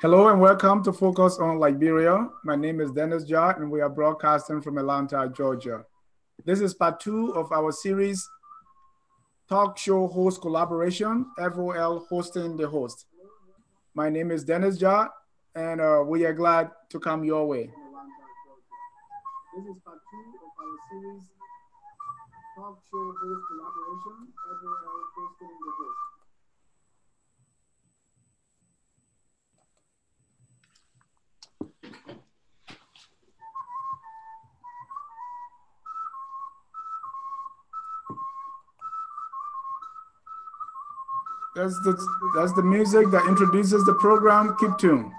Hello and welcome to Focus on Liberia. My name is Dennis Jar and we are broadcasting from Atlanta, Georgia. This is part 2 of our series Talk Show Host Collaboration, FOL Hosting the Host. My name is Dennis Jar and we are glad to come your way. This is part 2 of our series Talk Show Host Collaboration, FOL Hosting the Host. That's the music that introduces the program. Keep tuned.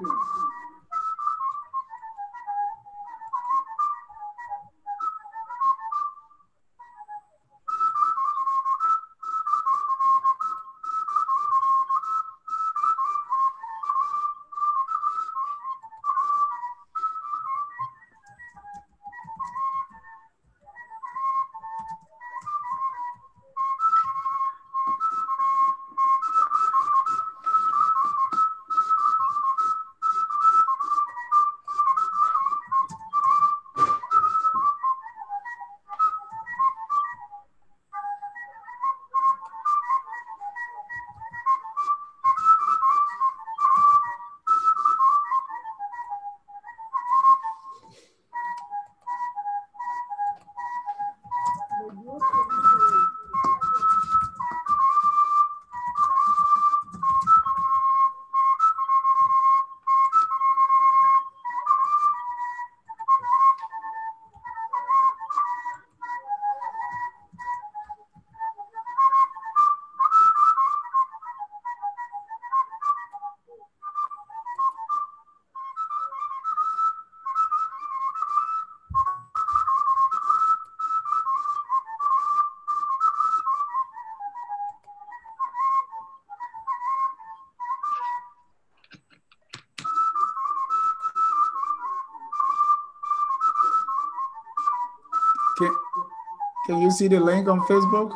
Can you see the link on Facebook?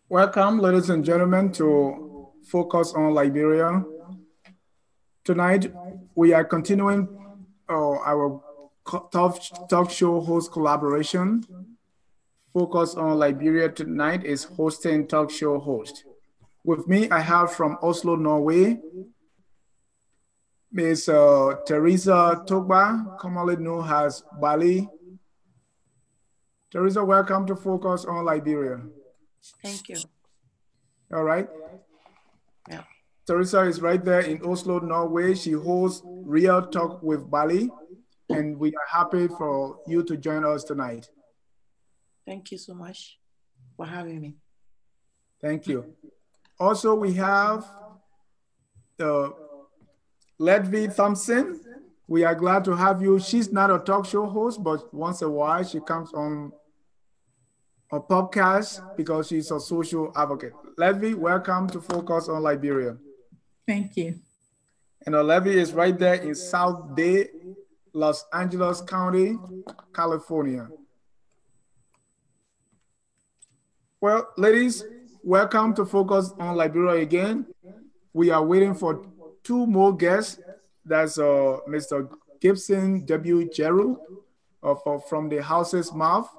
Welcome, ladies and gentlemen, to Focus on Liberia. Tonight, we are continuing our talk show host collaboration. Focus on Liberia tonight is hosting talk show host. With me, I have from Oslo, Norway, Ms. Teresa Togba, commonly known as Bali. Teresa, welcome to Focus on Liberia. Thank you. All right. Yeah. Teresa is right there in Oslo, Norway. She hosts Real Talk with Bali, and we are happy for you to join us tonight. Thank you so much for having me. Thank you. Also, we have Ledvi Thompson. We are glad to have you. She's not a talk show host, but once in a while she comes on a podcast because she's a social advocate. Ledvi, welcome to Focus on Liberia. Thank you. And Ledvi is right there in South Bay, Los Angeles County, California. Well, ladies, welcome to Focus on Liberia again. We are waiting for 2 more guests. That's Mr. Gibson W. Jeru from the House's Mouth,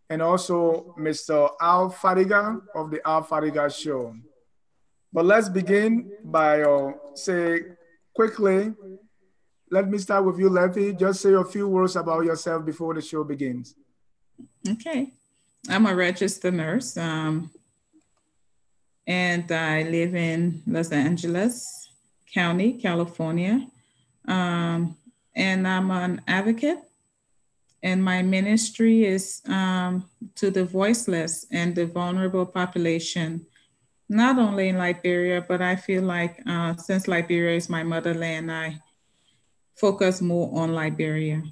and also Mr. Al Fadiga of the Al Fadiga Show. But let's begin by say quickly, let me start with you, Lefty. Just say a few words about yourself before the show begins. Okay. I'm a registered nurse. and I live in Los Angeles County, California. Um, and I'm an advocate, and my ministry is to the voiceless and the vulnerable population, not only in Liberia, but I feel like since Liberia is my motherland, I focus more on Liberia.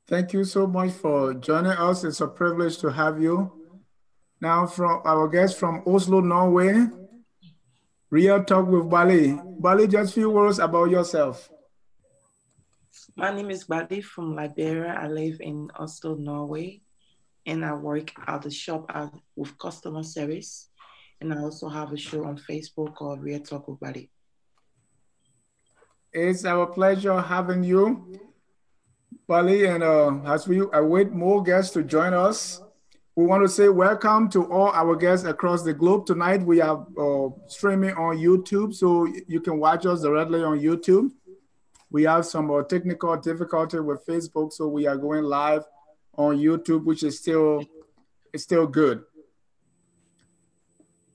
Thank you so much for joining us. It's a privilege to have you. Now, from our guest from Oslo, Norway, Real Talk with Bali. Bali, just a few words about yourself. My name is Badi from Liberia. I live in Oslo, Norway, and I work at the shop with customer service. And I also have a show on Facebook called Real Talk with Badi. It's our pleasure having you, Bali, and as we await more guests to join us, we want to say welcome to all our guests across the globe. Tonight we are streaming on YouTube, so you can watch us directly on YouTube. We have some technical difficulty with Facebook, so we are going live on YouTube, which is still good.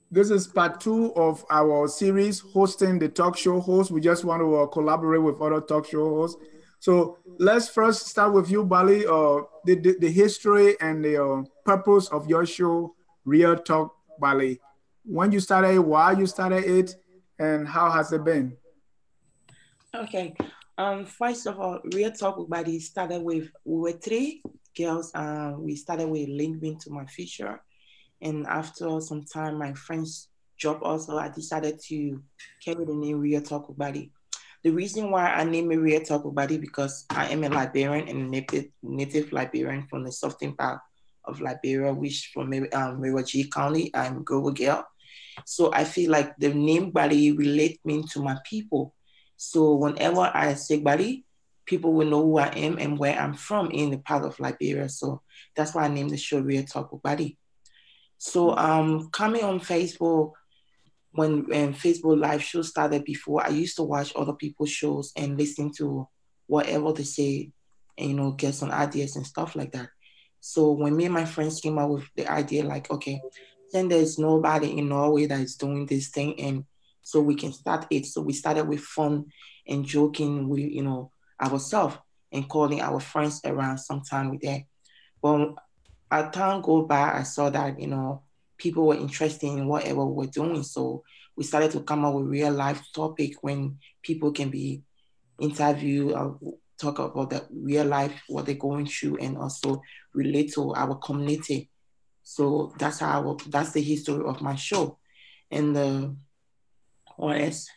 This is part 2 of our series, hosting the talk show host. We just want to collaborate with other talk show hosts. So let's first start with you, Bali. The history and the purpose of your show, Real Talk Bali. When you started it, why you started it, and how has it been? Okay. First of all, Real Talk with Badi started with, we were 3 girls. We started with Link Me to My Future. And after some time, my friends dropped us, so I decided to carry the name Real Talk with Badi. The reason why I named it Real Talk with Badi because I am a Liberian and a native Liberian from the southern part of Liberia, which from Mirwaji County. I'm Global Girl. So I feel like the name Bali relate me to my people. So whenever I say Bali, people will know who I am and where I'm from in the part of Liberia. So that's why I named the show Real Talk with Bali. So coming on Facebook, when Facebook live shows started before, I used to watch other people's shows and listen to whatever they say and, get some ideas and stuff like that. So when me and my friends came up with the idea, like, okay, then there's nobody in Norway that is doing this thing, and so we can start it. So we started with fun and joking with, ourselves and calling our friends around sometime with that. But as time go by, I saw that, people were interested in whatever we were doing. So we started to come up with real life topic when people can be interviewed, talk about the real life, what they're going through, and also relate to our community. So that's the history of my show. And what else?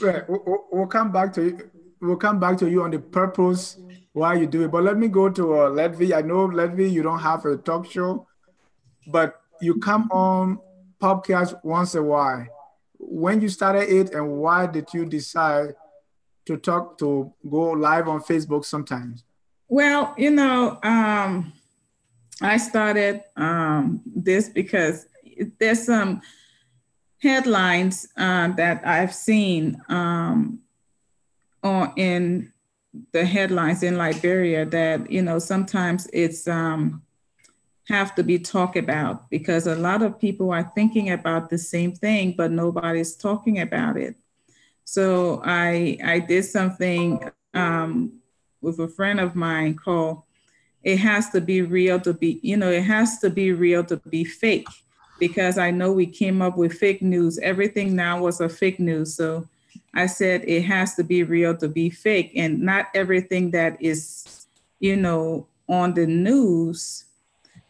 Right. We'll come back to you. We'll come back to you on the purpose why you do it. But let me go to Ledvi. I know, Ledvi, you don't have a talk show, but you come on podcast once a while. When you started it, and why did you decide to go live on Facebook sometimes? Well, I started this because there's some headlines that I've seen in the headlines in Liberia that sometimes it's have to be talked about because a lot of people are thinking about the same thing, but nobody's talking about it. So I did something with a friend of mine called "It Has to Be Real to Be," it has to be real to be fake, because I know we came up with fake news. Everything now was a fake news. So I said it has to be real to be fake, and not everything that is, on the news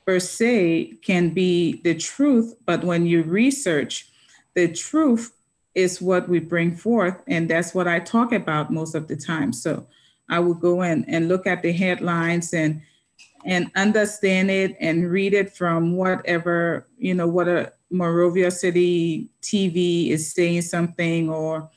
per se can be the truth. But when you research, the truth is what we bring forth, and that's what I talk about most of the time. So I will go in and look at the headlines and understand it and read it from whatever, what a Monrovia City TV is saying something, or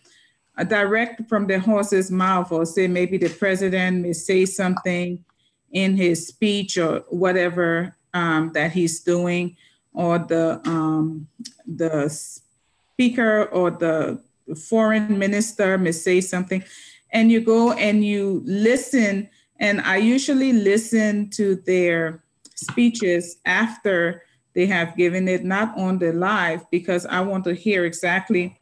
a direct from the horse's mouth, or say maybe the president may say something in his speech or whatever that he's doing, or the speaker or the foreign minister may say something, and you go and you listen. And I usually listen to their speeches after they have given it, not on the live, because I want to hear exactly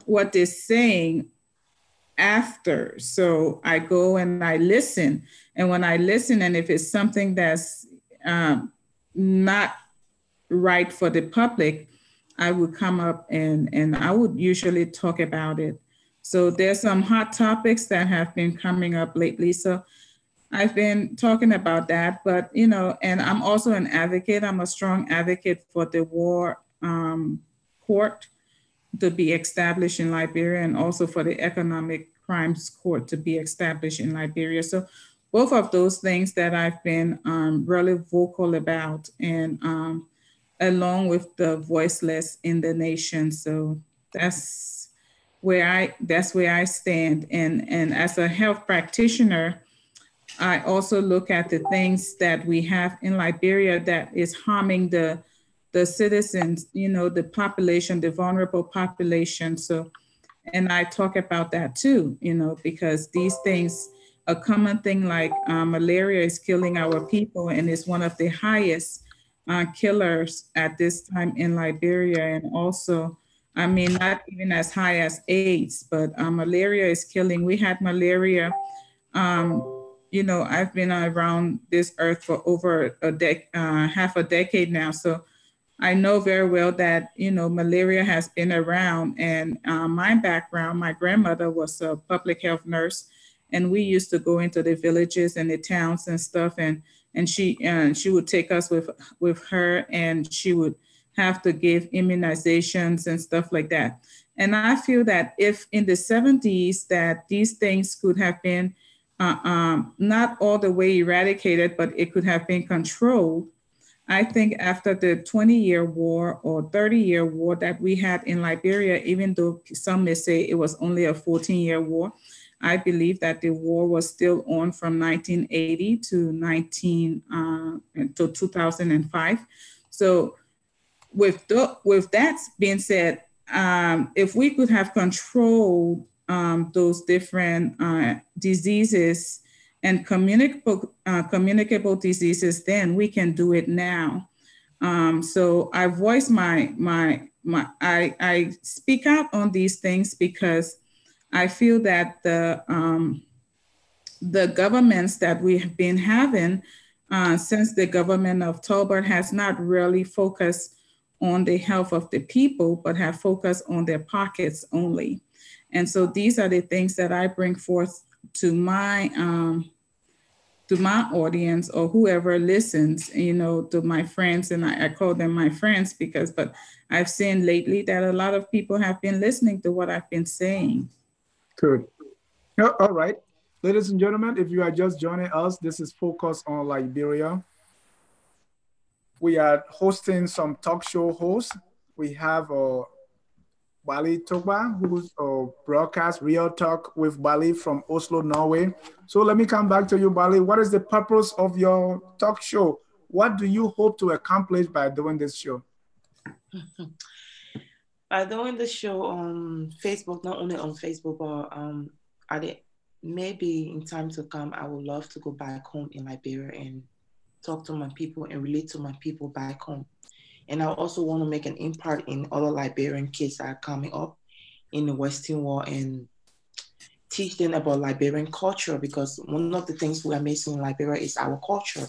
what they're saying after. So I go and I listen. And when I listen, and if it's something that's not right for the public, I would come up and I would usually talk about it. So there's some hot topics that have been coming up lately. So I've been talking about that, but and I'm also an advocate. I'm a strong advocate for the war court to be established in Liberia, and also for the economic crimes court to be established in Liberia. So both of those things that I've been really vocal about, and along with the voiceless in the nation. So that's where I stand. And as a health practitioner, I also look at the things that we have in Liberia that is harming the citizens, the population, the vulnerable population. So, and I talk about that too, because these things, a common thing like malaria is killing our people, and is one of the highest killers at this time in Liberia. And also, I mean, not even as high as AIDS, but malaria is killing. We had malaria. I've been around this earth for over half a decade now. So I know very well that, malaria has been around. And my background, my grandmother was a public health nurse, and we used to go into the villages and the towns and stuff. And she would take us with her, and she would have to give immunizations and stuff like that. And I feel that if in the 70s that these things could have been not all the way eradicated, but it could have been controlled. I think after the 20-year war or 30-year war that we had in Liberia, even though some may say it was only a 14-year war, I believe that the war was still on from 1980 to 2005. So with that being said, if we could have controlled those different diseases and communicable diseases, then we can do it now. So I voice I speak out on these things because I feel that the governments that we have been having since the government of Tolbert has not really focused on the health of the people, but have focused on their pockets only. And so these are the things that I bring forth to my audience, or whoever listens, to my friends. And I call them my friends but I've seen lately that a lot of people have been listening to what I've been saying. Good. All right. Ladies and gentlemen, if you are just joining us, this is Focus on Liberia. We are hosting some talk show hosts. We have Bali Togba, who's broadcast Real Talk with Bali from Oslo, Norway. So let me come back to you, Bali. What is the purpose of your talk show? What do you hope to accomplish by doing this show? By doing the show on Facebook, not only on Facebook, but maybe in time to come, I would love to go back home in Liberia and talk to my people and relate to my people back home. And I also want to make an impact in other Liberian kids that are coming up in the Western world and teach them about Liberian culture, because one of the things we are missing in Liberia is our culture.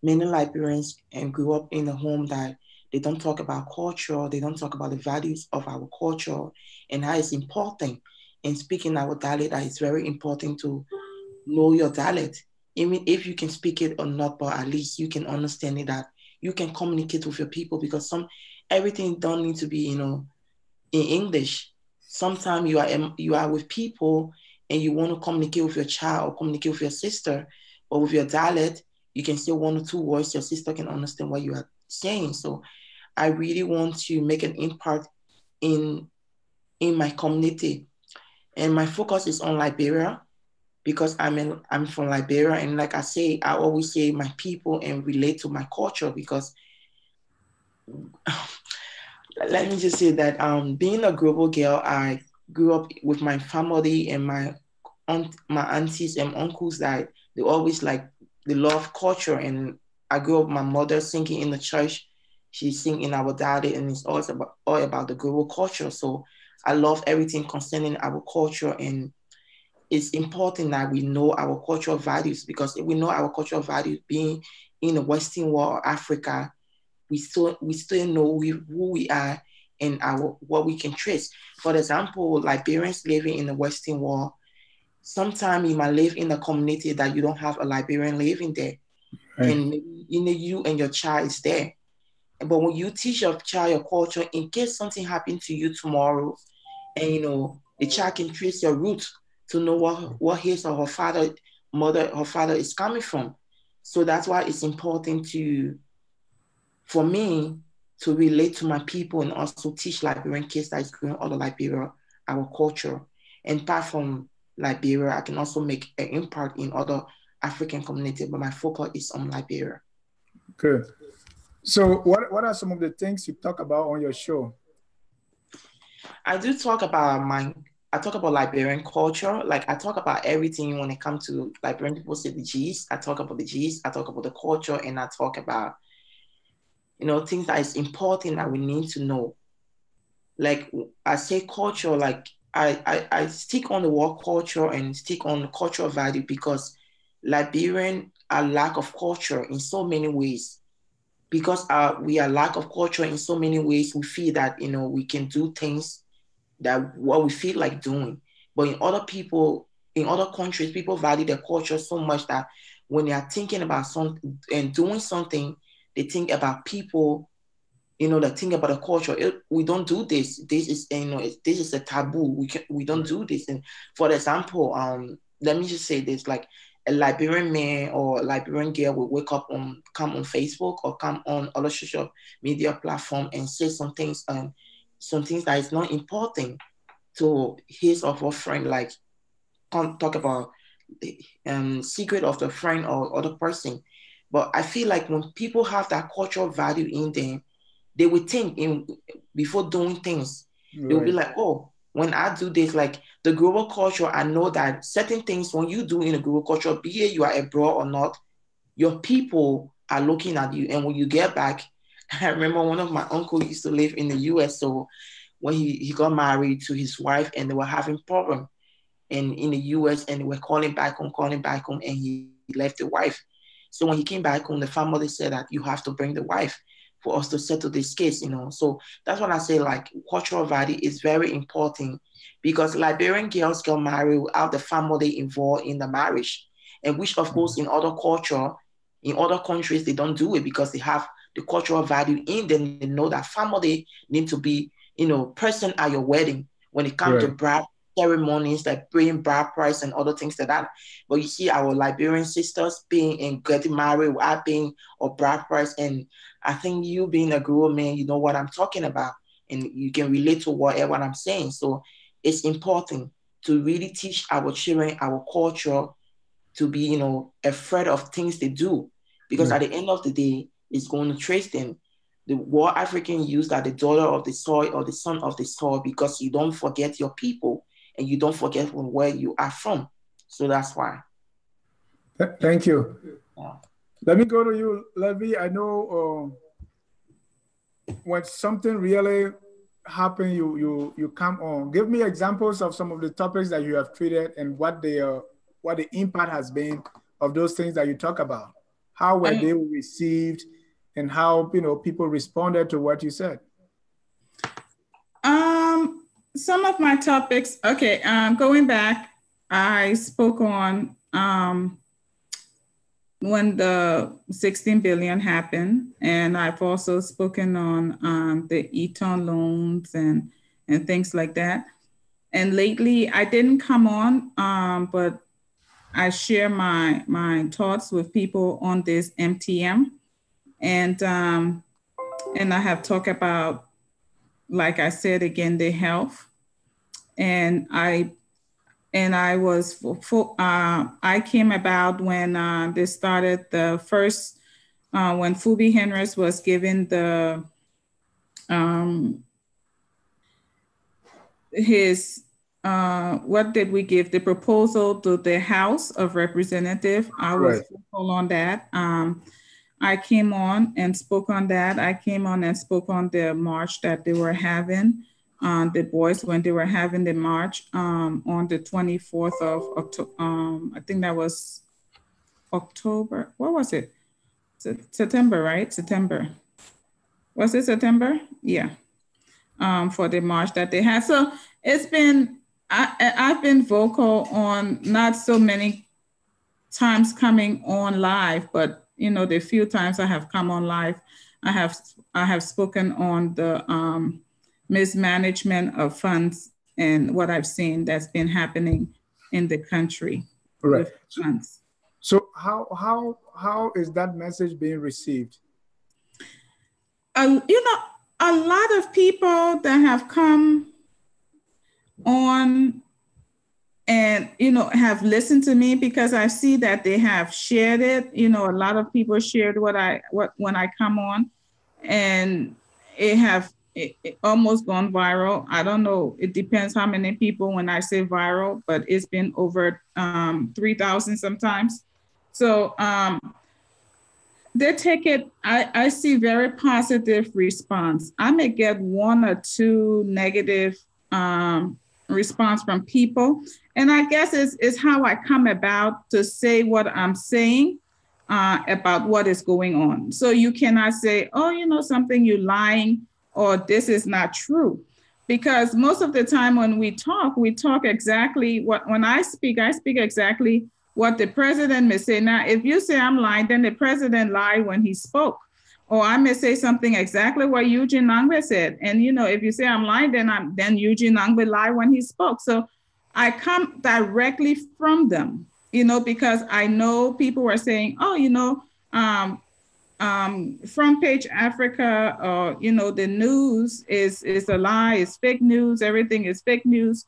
Many Liberians grew up in a home that they don't talk about culture, they don't talk about the values of our culture and how it's important. And speaking our dialect, that it's very important to know your dialect. Even if you can speak it or not, but at least you can understand it, that you can communicate with your people, because everything don't need to be, in English. Sometimes you are with people and you want to communicate with your child or communicate with your sister, but with your dialect, you can say one or two words, your sister can understand what you are saying. So I really want to make an impact in my community. And my focus is on Liberia, because I'm from Liberia, and like I always say my people and relate to my culture, because let me just say that being a global girl, I grew up with my family and my aunties and uncles that they always they love culture. And I grew up with my mother singing in the church she sing in our dialect, and it's all about the global culture. So I love everything concerning our culture, and it's important that we know our cultural values, because if we know our cultural values, being in the Western world, Africa, we still know who we are and our what we can trace. For example, Liberians living in the Western world, sometimes you might live in a community that you don't have a Liberian living there, Right. and maybe you and your child is there. But when you teach your child your culture, in case something happened to you tomorrow, and the child can trace your roots to know what his or her father is coming from. So that's why it's important for me to relate to my people and also teach Liberian kids that is growing out of Liberia, our culture. And apart from Liberia, I can also make an impact in other African communities, but my focus is on Liberia. Good. So what are some of the things you talk about on your show? I do talk about I talk about Liberian culture. Like I talk about everything when it comes to Liberian people say the G's. I talk about the G's, I talk about the culture, and I talk about, things that is important that we need to know. Like I say culture, like I stick on the word culture and stick on the cultural value, because Liberian are lack of culture in so many ways. Because we are lack of culture in so many ways, we feel that we can do things that what we feel like doing. But in other countries, people value their culture so much that when they are thinking about something and doing something, they think about people, that think about the culture. We don't do this. This is, this is a taboo. We don't do this. And for example, let me just say this, like a Liberian man or a Liberian girl will come on Facebook or come on other social media platform and say some things that is not important to his or her friend, like can't talk about the secret of the friend or other person. But I feel like when people have that cultural value in them, they will think before doing things. They will be Right. like, oh, when I do this, like the global culture, I know that certain things when you do in a global culture, be it you are abroad or not, your people are looking at you. And when you get back, I remember one of my uncles used to live in the US. So when he got married to his wife and they were having problem in the US, and they were calling back home, and he left the wife. So when he came back home, the family said that you have to bring the wife for us to settle this case. So that's what I say, like cultural value is very important, because Liberian girls get married without the family involved in the marriage. And which of course in other countries, they don't do it because they have the cultural value in them. They know that family need to be, present at your wedding when it comes to Right. bride ceremonies, like bringing bride price and other things like that. But you see our Liberian sisters being and getting married without being or bride price. And I think you being a girl man, you know what I'm talking about. And you can relate to whatever I'm saying. So it's important to really teach our children our culture, to be, afraid of things they do. Because at Right. the end of the day, it's going to trace them. The word African use that the daughter of the soil or the son of the soil, because you don't forget your people and you don't forget from where you are from. So that's why. Thank you. Yeah. Let me go to you, Levy. I know when something really happen, you come on. Give me examples of some of the topics that you have treated and what the impact has been of those things that you talk about. How were Um, they received, and how people responded to what you said. um, some of my topics. Okay, going back, I spoke on when the 16 billion happened, and I've also spoken on the Eton loans and things like that. And lately, I didn't come on, but I share my thoughts with people on this MTM, and I have talked about, like I said again, the health, and I was I came about when they started the first when Phoebe Henris was given the his what did we give the proposal to the House of Representative. I was Right. vocal on that. I came on and spoke on that. I came on and spoke on the march that they were having, the boys when they were having the march on the 24th of October. I think that was October. What was it? September, right? September. Was it September? Yeah. For the march that they had. So it's been, I've been vocal on not so many times coming on live, but the few times I have come on live, I have spoken on the mismanagement of funds and what I've seen that's been happening in the country Right. with funds. So how is that message being received? A lot of people that have come on and have listened to me, because I see that they have shared it. A lot of people shared what when I come on, and it almost gone viral. I don't know, it depends how many people when I say viral, but it's been over 3,000 sometimes. So they take it, I see very positive response. I may get one or two negative response from people. And I guess it's how I come about to say what I'm saying about what is going on. So you cannot say, oh, something, you're lying, or this is not true. Because most of the time when we talk exactly when I speak exactly what the president may say. Now, if you say I'm lying, then the president lied when he spoke. Or I may say something exactly what Eugene Nangbe said. And, if you say I'm lying, then Eugene Nangbe lied when he spoke. So I come directly from them, because I know people were saying, oh, front page Africa, the news is a lie, it's fake news, everything is fake news.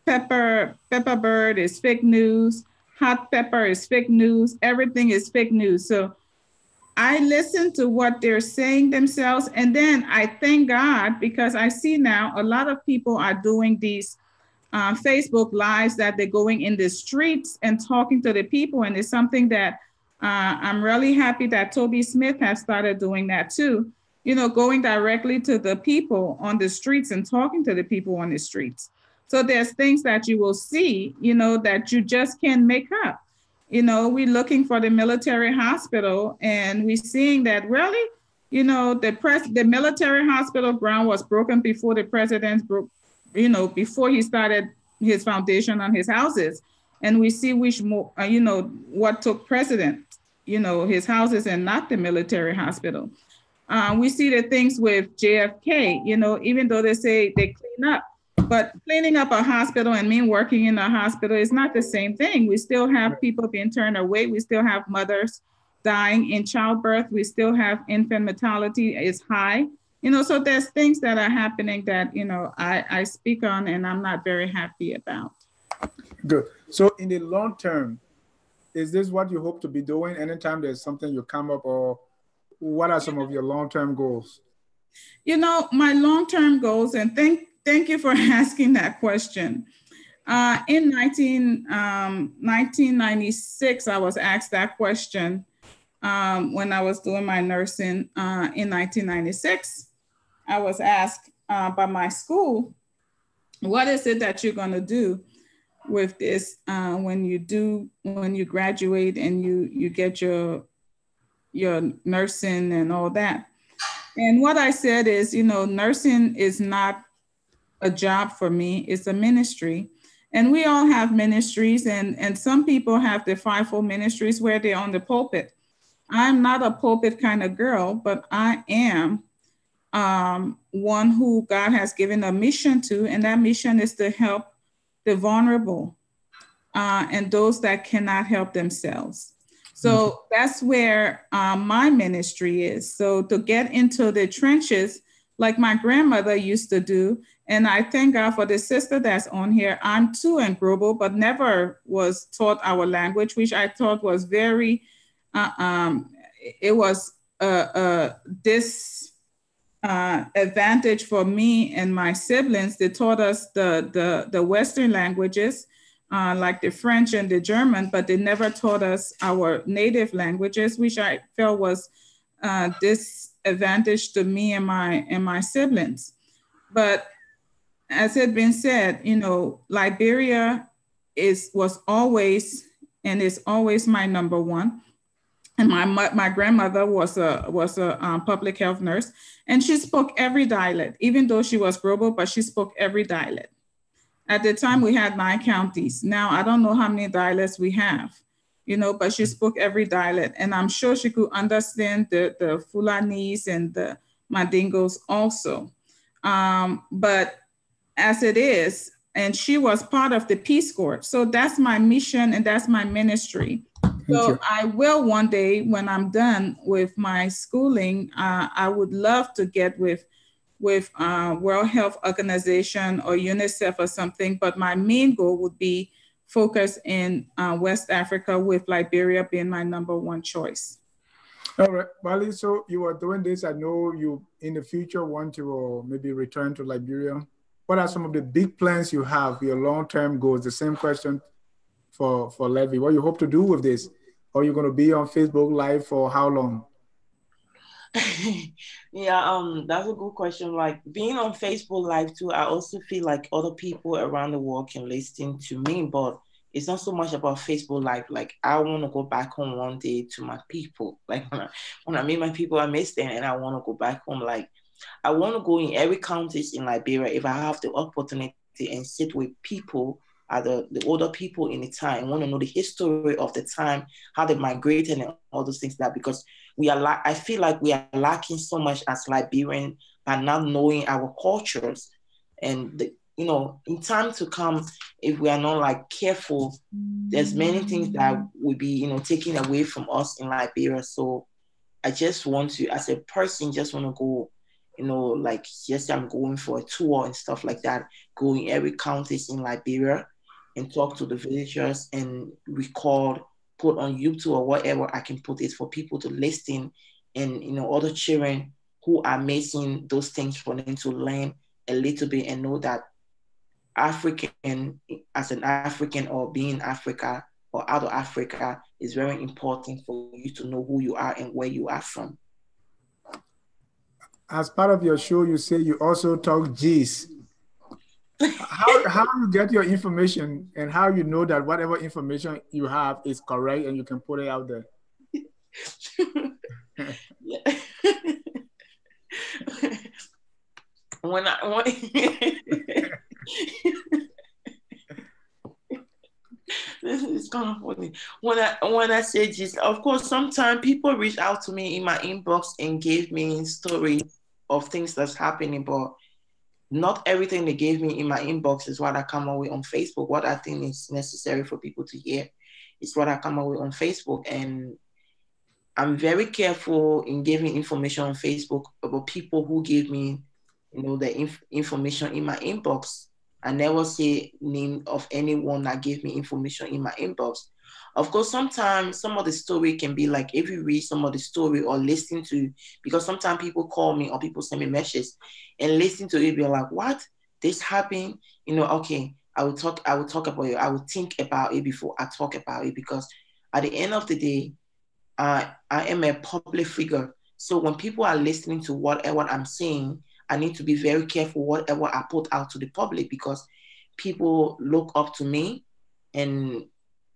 Pepper bird is fake news. Hot pepper is fake news. Everything is fake news. So I listen to what they're saying themselves. And then I thank God, because I see now a lot of people are doing these Facebook lives that they're going in the streets and talking to the people. And it's something that I'm really happy that Toby Smith has started doing that too. Going directly to the people on the streets and talking to the people on the streets. So there's things that you will see, that you just can't make up. We're looking for the military hospital, and we're seeing that really, the military hospital ground was broken before the president broke, before he started his foundation on his houses. And we see what took precedent, his houses and not the military hospital. We see the things with JFK, even though they say they clean up, but cleaning up a hospital and me working in a hospital is not the same thing. We still have people being turned away. We still have mothers dying in childbirth. We still have infant mortality is high. So there's things that are happening that, I speak on and I'm not very happy about. Good. So in the long term, is this what you hope to be doing anytime there's something you come up, or what are some of your long-term goals? My long-term goals, and thank you for asking that question. In 1996, I was asked that question when I was doing my nursing in 1996. I was asked by my school, what is it that you're going to do with this when you graduate and you get your nursing and all that? And what I said is, nursing is not a job for me, it's a ministry. And we all have ministries, and some people have the fivefold ministries where they're on the pulpit. I'm not a pulpit kind of girl, but I am one who God has given a mission to, and that mission is to help the vulnerable and those that cannot help themselves. So that's where my ministry is. So to get into the trenches, like my grandmother used to do, and I thank God for the sister that's on here. I'm too in global, but never was taught our language, which I thought was very, it was this advantage for me and my siblings. They taught us the Western languages, like the French and the German, but they never taught us our native languages, which I felt was disadvantage to me and my siblings. But as had been said, Liberia was always and is always my number one. And my grandmother was a public health nurse, and she spoke every dialect, even though she was global, but she spoke every dialect. At the time, we had 9 counties. Now, I don't know how many dialects we have, but she spoke every dialect. And I'm sure she could understand the Fulanese and the Mandingos also. But as it is, and she was part of the Peace Corps. So that's my mission and that's my ministry. So I will one day, when I'm done with my schooling, I would love to get with World Health Organization or UNICEF or something, but my main goal would be focus in West Africa, with Liberia being my number one choice. All right, Bali, so you are doing this. I know you in the future want to maybe return to Liberia. What are some of the big plans you have, your long-term goals? The same question for Levy. What you hope to do with this? Are you going to be on Facebook Live for how long? Yeah, that's a good question. Like being on Facebook Live too, I also feel like other people around the world can listen to me, but it's not so much about Facebook Live. Like I want to go back home one day to my people. Like when I meet my people, I miss them, and I want to go back home. Like I want to go in every county in Liberia if I have the opportunity and sit with people, the older people in the time. I want to know the history of the time, how they migrated and all those things. That because I feel like we are lacking so much as Liberian by not knowing our cultures, and in time to come, if we are not like careful, there's many things that will be taken away from us in Liberia. So I just want to, as a person, just want to go. Like, yes, I'm going for a tour and stuff like that, go in every county in Liberia and talk to the villagers and record, put on YouTube or whatever I can put it for people to listen, and, other children who are missing those things for them to learn a little bit and know that African, as an African or being Africa or out of Africa, is very important for you to know who you are and where you are from. As part of your show, you say you also talk G's. How you get your information and how you know that whatever information you have is correct and you can put it out there? when this is kind of funny. When I say G's, of course, sometimes people reach out to me in my inbox and gave me stories of things that's happening, but not everything they gave me in my inbox is what I come away on Facebook. What I think is necessary for people to hear is what I come away on Facebook. And I'm very careful in giving information on Facebook about people who give me, the information in my inbox. I never say name of anyone that gave me information in my inbox. Of course, sometimes some of the story can be like, if you read some of the story or listen to, because sometimes people call me or people send me messages and listen to it, be like, what? This happened? Okay, I will talk about it. I will think about it before I talk about it, because at the end of the day, I am a public figure. So when people are listening to whatever I'm saying, I need to be very careful whatever I put out to the public, because people look up to me, and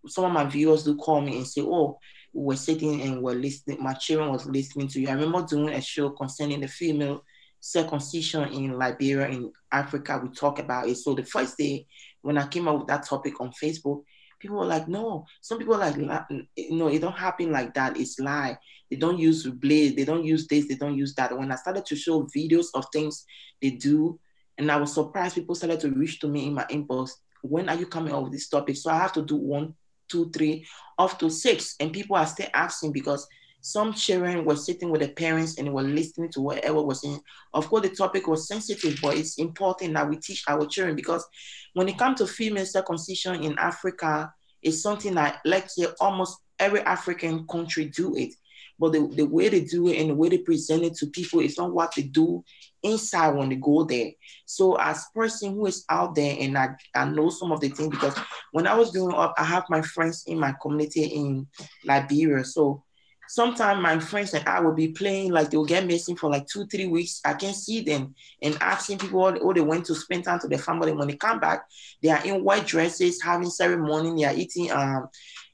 some of my viewers do call me and say, oh, we were sitting and we're listening, my children was listening to you. I remember doing a show concerning the female circumcision in Liberia, in Africa. We talk about it. So the first day when I came up with that topic on Facebook, people were like, no. Some people are like, no, it don't happen like that. It's lie. They don't use blade. They don't use this. They don't use that. When I started to show videos of things they do, and I was surprised, people started to reach to me in my inbox. When are you coming up with this topic? So I have to do 1, 2, 3, up to 6. And people are still asking, because some children were sitting with their parents and were listening to whatever was in. Of course, the topic was sensitive, but it's important that we teach our children, because when it comes to female circumcision in Africa, it's something that, let's say, almost every African country do it. But the way they do it and the way they present it to people is not what they do inside when they go there. So as a person who is out there, and I know some of the things, because when I was growing up, I have my friends in my community in Liberia. So sometimes my friends and I will be playing, like they'll get missing for like 2, 3 weeks. I can't see them, and asking people they went to spend time to their family. When they come back, they are in white dresses, having ceremony. They are eating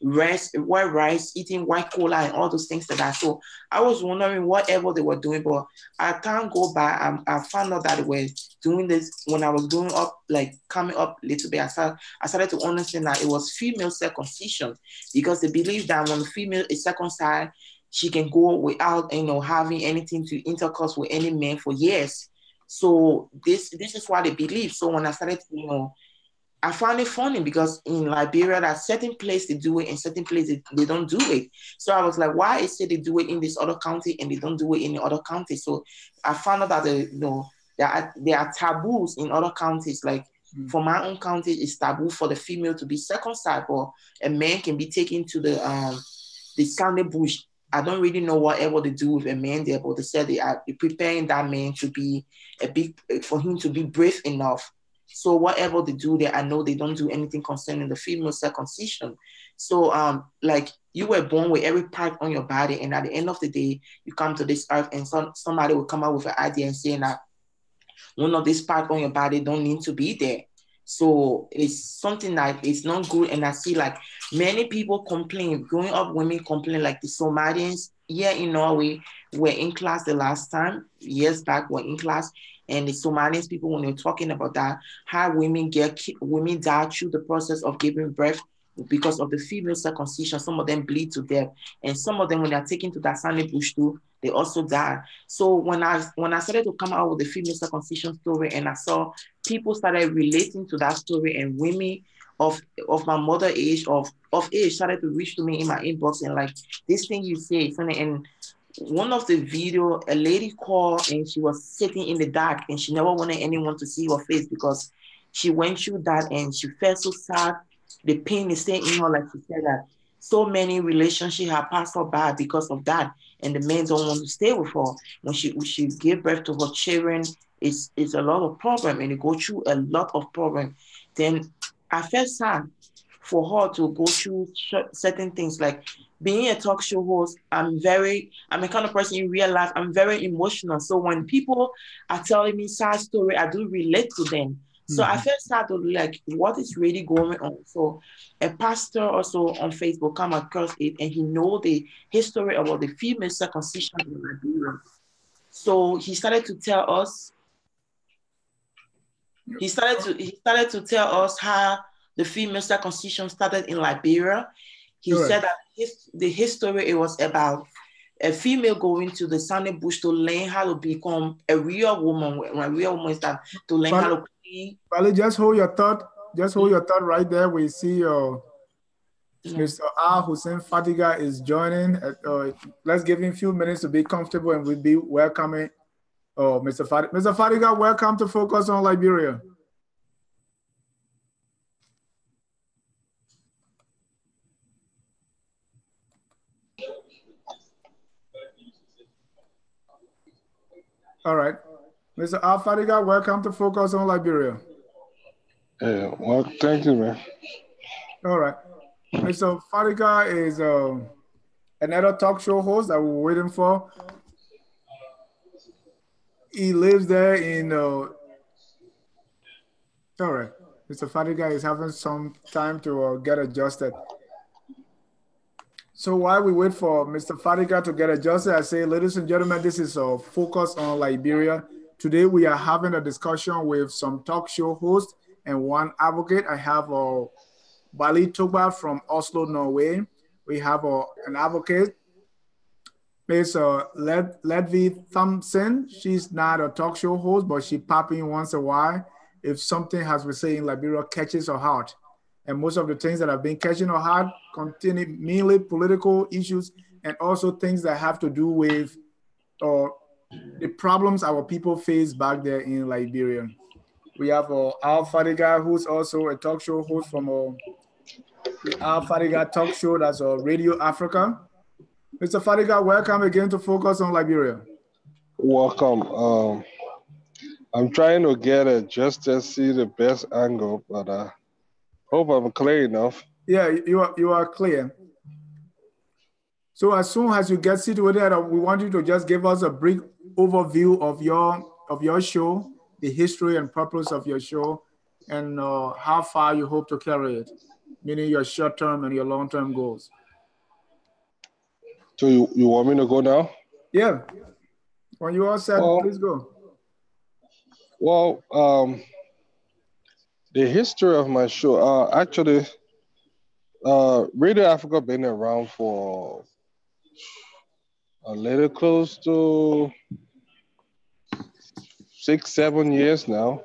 white rice, eating white cola, and all those things like that. So I was wondering whatever they were doing, but I can't go by. I found out that they were doing this when I was growing up, like coming up a little bit. I started to understand that it was female circumcision, because they believe that when a female is circumcised, she can go without, having anything to intercourse with any man for years. So this is what they believe. So when I started, I found it funny, because in Liberia, there are certain places they do it and certain places they don't do it. So I was like, why is it they do it in this other county and they don't do it in the other county? So I found out that there are taboos in other counties. Like for my own county, it's taboo for the female to be circumcised, or a man can be taken to the Sunday bush. I don't really know whatever they do with a man there, but they said they are preparing that man to be for him to be brave enough. So whatever they do there, I know they don't do anything concerning the female circumcision. So like you were born with every part on your body, and at the end of the day, you come to this earth, and somebody will come up with an idea and saying that one of these parts on your body don't need to be there. So it's something that is not good. And I see like many people complain, growing up women complain, like the Somalians here in Norway were in class the last time, years back, were in class. And the Somalians people, when they're talking about that, how women die through the process of giving birth because of the female circumcision. Some of them bleed to death. And some of them, when they're taken to that sandy bush too, they also die. So when I started to come out with the female circumcision story, and I saw people started relating to that story, and women of my mother age, of age, started to reach to me in my inbox and like, this thing you say is funny. And one of the video, a lady called, and she was sitting in the dark, and she never wanted anyone to see her face because she went through that, and she felt so sad. The pain is staying in her, like she said that so many relationships have passed her by because of that, and the men don't want to stay with her. When she gave birth to her children, it's a lot of problem, and they go through a lot of problem. Then I felt sad for her to go through certain things. Like being a talk show host, I'm a kind of person in real life, I'm very emotional. So when people are telling me sad story, I do relate to them. So I felt sad to like, what is really going on? So a pastor also on Facebook come across it, and he know the history about the female circumcision in Liberia. So he started to tell us. He started to tell us how the female circumcision started in Liberia. He said that the history, it was about a female going to the sandy bush to learn how to become a real woman. When a real woman is that to learn how to clean. Vale, just hold your thought. Just hold your thought right there. We see Mr. R. Hussein Fatiga is joining. Let's give him a few minutes to be comfortable, and we'll be welcoming Mr. Fatiga. Mr. Fatiga, welcome to Focus on Liberia. All right. Mr. R. Fatiga, welcome to Focus on Liberia. Yeah, well, thank you, man. All right. Mr. Fatiga is another talk show host that we're waiting for. He lives there in all right. Mr. Fatiga is having some time to get adjusted. So while we wait for Mr. Fatiga to get adjusted, I say, ladies and gentlemen, this is a Focus on Liberia. Today we are having a discussion with some talk show hosts and one advocate. I have Bali Toba from Oslo, Norway. We have an advocate, Ms. Ledvi Thompson. She's not a talk show host, but she pop in once a while if something, as we say in Liberia, catches her heart. And most of the things that have been catching her heart contain mainly political issues and also things that have to do with the problems our people face back there in Liberia. We have Al Fadiga, who's also a talk show host from the Al Fadiga talk show, that's Radio Africa. Mr. Fadiga, welcome again to Focus on Liberia. Welcome. I'm trying to get it just to see the best angle, but hope I'm clear enough. Yeah, you are clear. So as soon as you get situated, we want you to just give us a brief overview of your show, the history and purpose of your show, and how far you hope to carry it, meaning your short-term and your long-term goals. So you want me to go now? Yeah. When you all said, please go. Well, the history of my show, actually, Radio Africa been around for a little close to 6, 7 years now.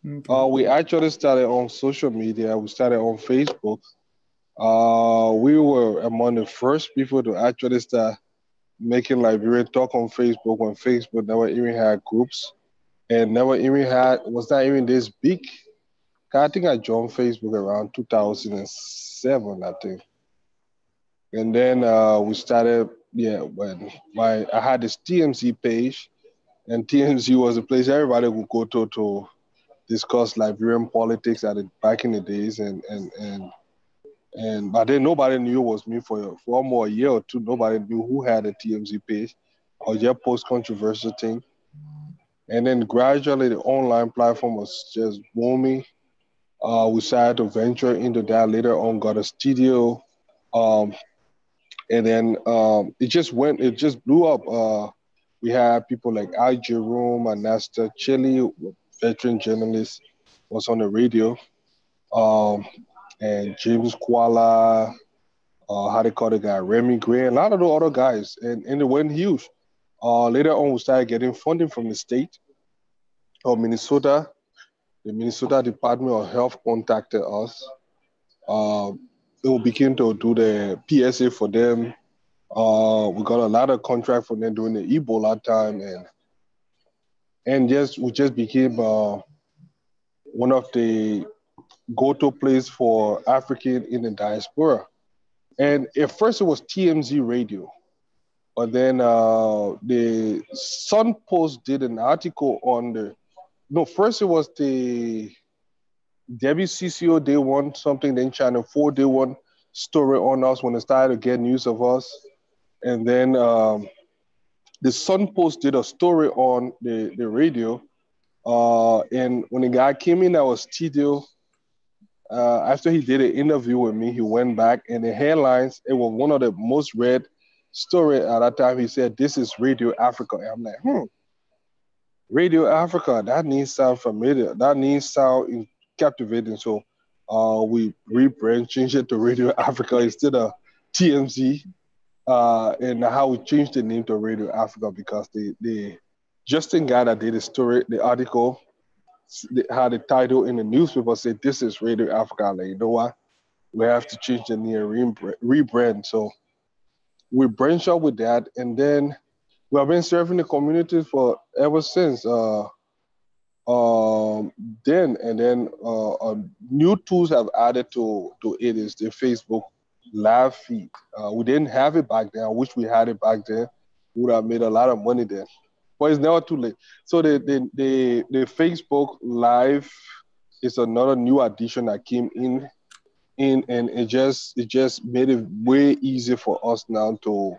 Okay. We actually started on social media. We started on Facebook. We were among the first people to actually start making Liberian talk on Facebook when Facebook never even had groups and never even was not even this big. I think I joined Facebook around 2007, I think. And then we started, when I had this TMZ page, and TMZ was a place everybody would go to discuss Liberian politics back in the days, and but then nobody knew it was me for almost a year or two. Nobody knew who had a TMZ page or just post controversial thing. And then gradually the online platform was just booming. We started to venture into that later on, got a studio. Um, and then it just blew up. We had people like Al Jerome and Nasta Chili, veteran journalist, was on the radio. Um, and James Kuala, how they call the guy, Remy Gray, and a lot of the other guys. And it went huge. Later on, we started getting funding from the state of Minnesota. The Minnesota Department of Health contacted us. We began to do the PSA for them. We got a lot of contract from them during the Ebola time, and we just became one of the go-to place for African in the diaspora. And at first it was TMZ Radio, but then the Sun Post did an article on first it was the WCCO, they want something, then Channel 4, they want story on us when they started to get news of us. And then the Sun Post did a story on the radio. And when the guy came in our studio, after he did an interview with me, he went back and the headlines, it was one of the most read story at that time. He said, "This is Radio Africa." And I'm like, Radio Africa, that needs sound familiar. That needs sound captivating. So we changed it to Radio Africa instead of TMZ. And how we changed the name to Radio Africa because the Justin guy that did the article, had the title in the newspaper said, "This is Radio Africa." Like, you know what? We have to change the name, rebrand. So we branched out with that, and then we have been serving the community for ever since. Then new tools have added to it is the Facebook live feed. We didn't have it back then. I wish we had it back then. We would have made a lot of money then. But it's never too late. So the Facebook live is another new addition that came in and it just made it way easier for us now to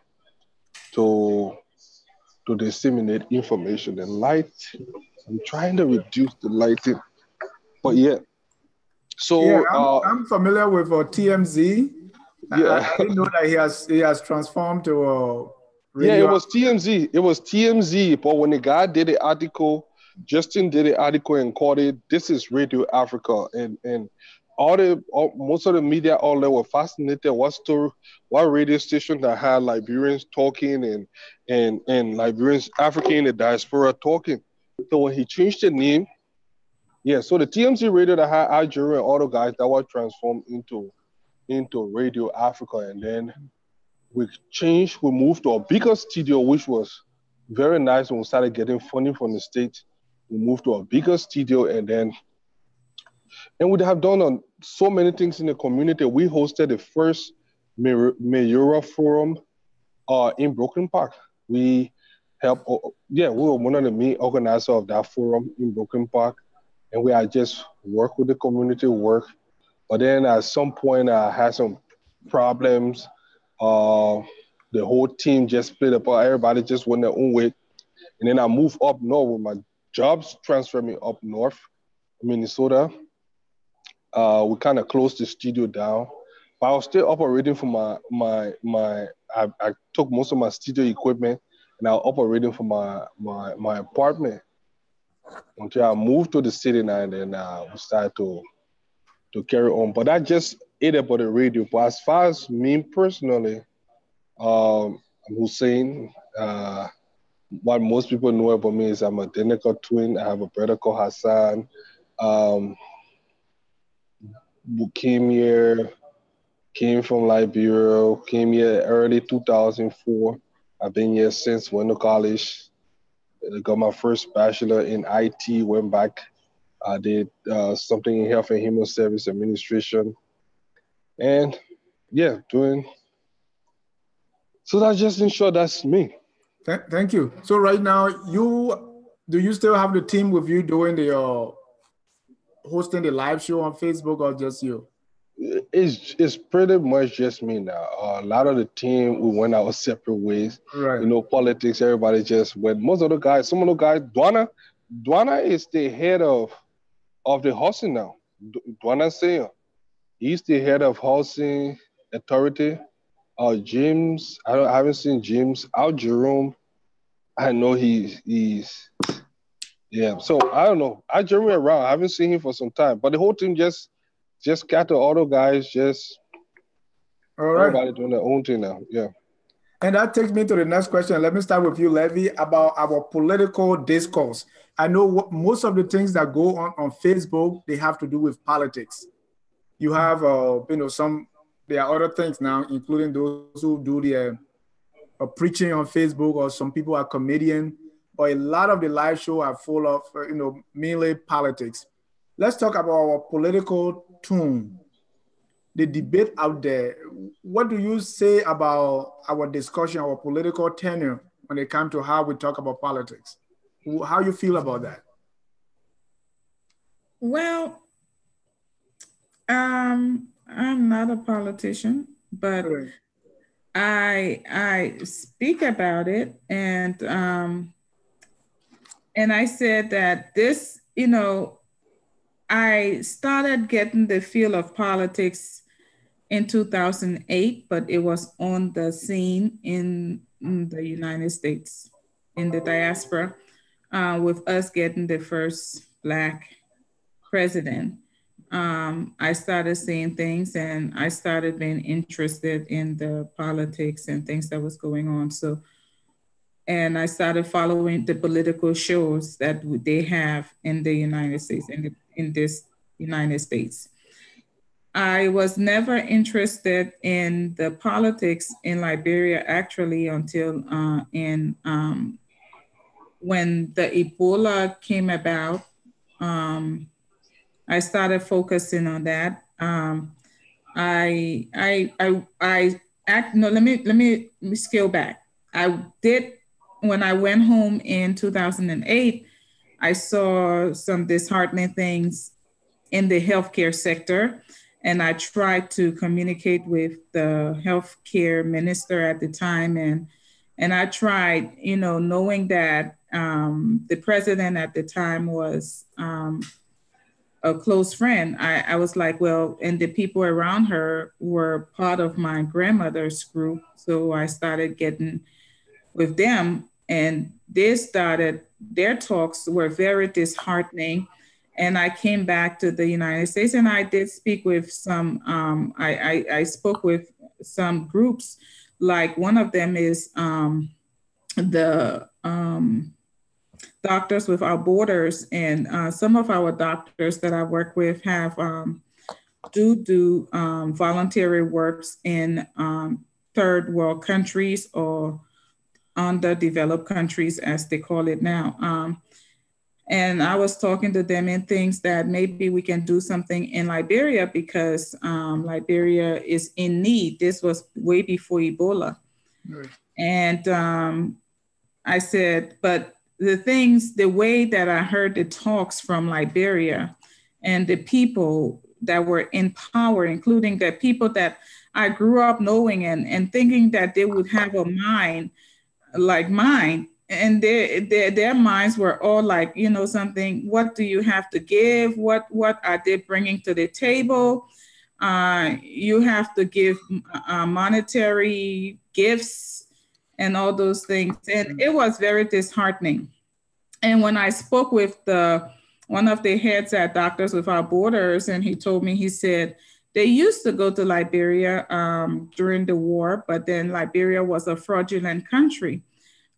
disseminate information and light. I'm trying to reduce the lighting, but yeah. So yeah, I'm familiar with TMZ. Yeah, I didn't know that he has transformed to radio. Yeah, it was TMZ. It was TMZ. But when the guy did the article, Justin did the article and called it "This is Radio Africa," and most of the media all there were fascinated what radio station that had Liberians talking and Liberians African in the diaspora talking. So when he changed the name, so the TMZ radio that had Algeria and all the guys that were transformed into Radio Africa, and then we moved to a bigger studio, which was very nice when we started getting funding from the state. We moved to a bigger studio, and we have done so many things in the community. We hosted the first mayoral forum in Brooklyn Park. We we were one of the main organizers of that forum in Brooklyn Park, and we had just worked with the community work. But then at some point, I had some problems. the whole team just split apart. Everybody just went their own way. And then I moved up north with my jobs transferred me up north, Minnesota. We kind of closed the studio down, but I was still operating for I took most of my studio equipment and I was operating for my apartment until I moved to the city now, and then we started to carry on. But I just ate about the radio. But as far as me personally, I'm Hussein. What most people know about me is I'm a identical twin. I have a brother called Hassan. Um, who came from Liberia, came here early 2004. I've been here since, went to college. I got my first bachelor in IT, went back. I did something in health and human service administration. And yeah, doing. So that's just in short, that's me. Thank you. So right now, do you still have the team with you doing the hosting the live show on Facebook, or just you? It's pretty much just me now. A lot of the team we went our separate ways. Right. You know, politics. Everybody just went. Most of the guys, some of the guys, Dwana is the head of the housing now. Dwana Sayer, he's the head of housing authority. James, I haven't seen James. Al Jerome, I know he's yeah. So I don't know. I Jeremy around. I haven't seen him for some time, but the whole team just got the auto guys, just all right. Everybody doing their own thing now. Yeah. And that takes me to the next question. Let me start with you, Levy, about our political discourse. I know most of the things that go on Facebook, they have to do with politics. You have, there are other things now, including those who do the preaching on Facebook, or some people are comedian, but a lot of the live show are full of, mainly politics. Let's talk about our political tune, the debate out there. What do you say about our discussion, our political tenure, when it comes to how we talk about politics? How you feel about that? Well, I'm not a politician, but I speak about it, and I said that this, I started getting the feel of politics in 2008, but it was on the scene in the United States, in the diaspora, with us getting the first Black president. I started seeing things, and I started being interested in the politics and things that was going on. So, and I started following the political shows that they have in the United States, in this United States. I was never interested in the politics in Liberia actually until when the Ebola came about. I started focusing on that. Let me scale back. I did, when I went home in 2008, I saw some disheartening things in the healthcare sector, and I tried to communicate with the healthcare minister at the time, and I tried, knowing that the president at the time was a close friend. I was like, well, and the people around her were part of my grandmother's group. So I started getting with them, and their talks were very disheartening. And I came back to the United States, and I did speak with some, I spoke with some groups, like one of them is the Doctors Without Borders, and some of our doctors that I work with have do voluntary works in third world countries, or underdeveloped countries, as they call it now. And I was talking to them in things that maybe we can do something in Liberia, because Liberia is in need. This was way before Ebola. Right. And I said, but the way that I heard the talks from Liberia and the people, that were in power, including the people that I grew up knowing and thinking that they would have a mind like mine. And their minds were all like, you know, something, what do you have to give? What are they bringing to the table? You have to give monetary gifts and all those things. And it was very disheartening. And when I spoke with one of the heads at Doctors Without Borders, and he told me, he said, they used to go to Liberia during the war, but then Liberia was a fraudulent country.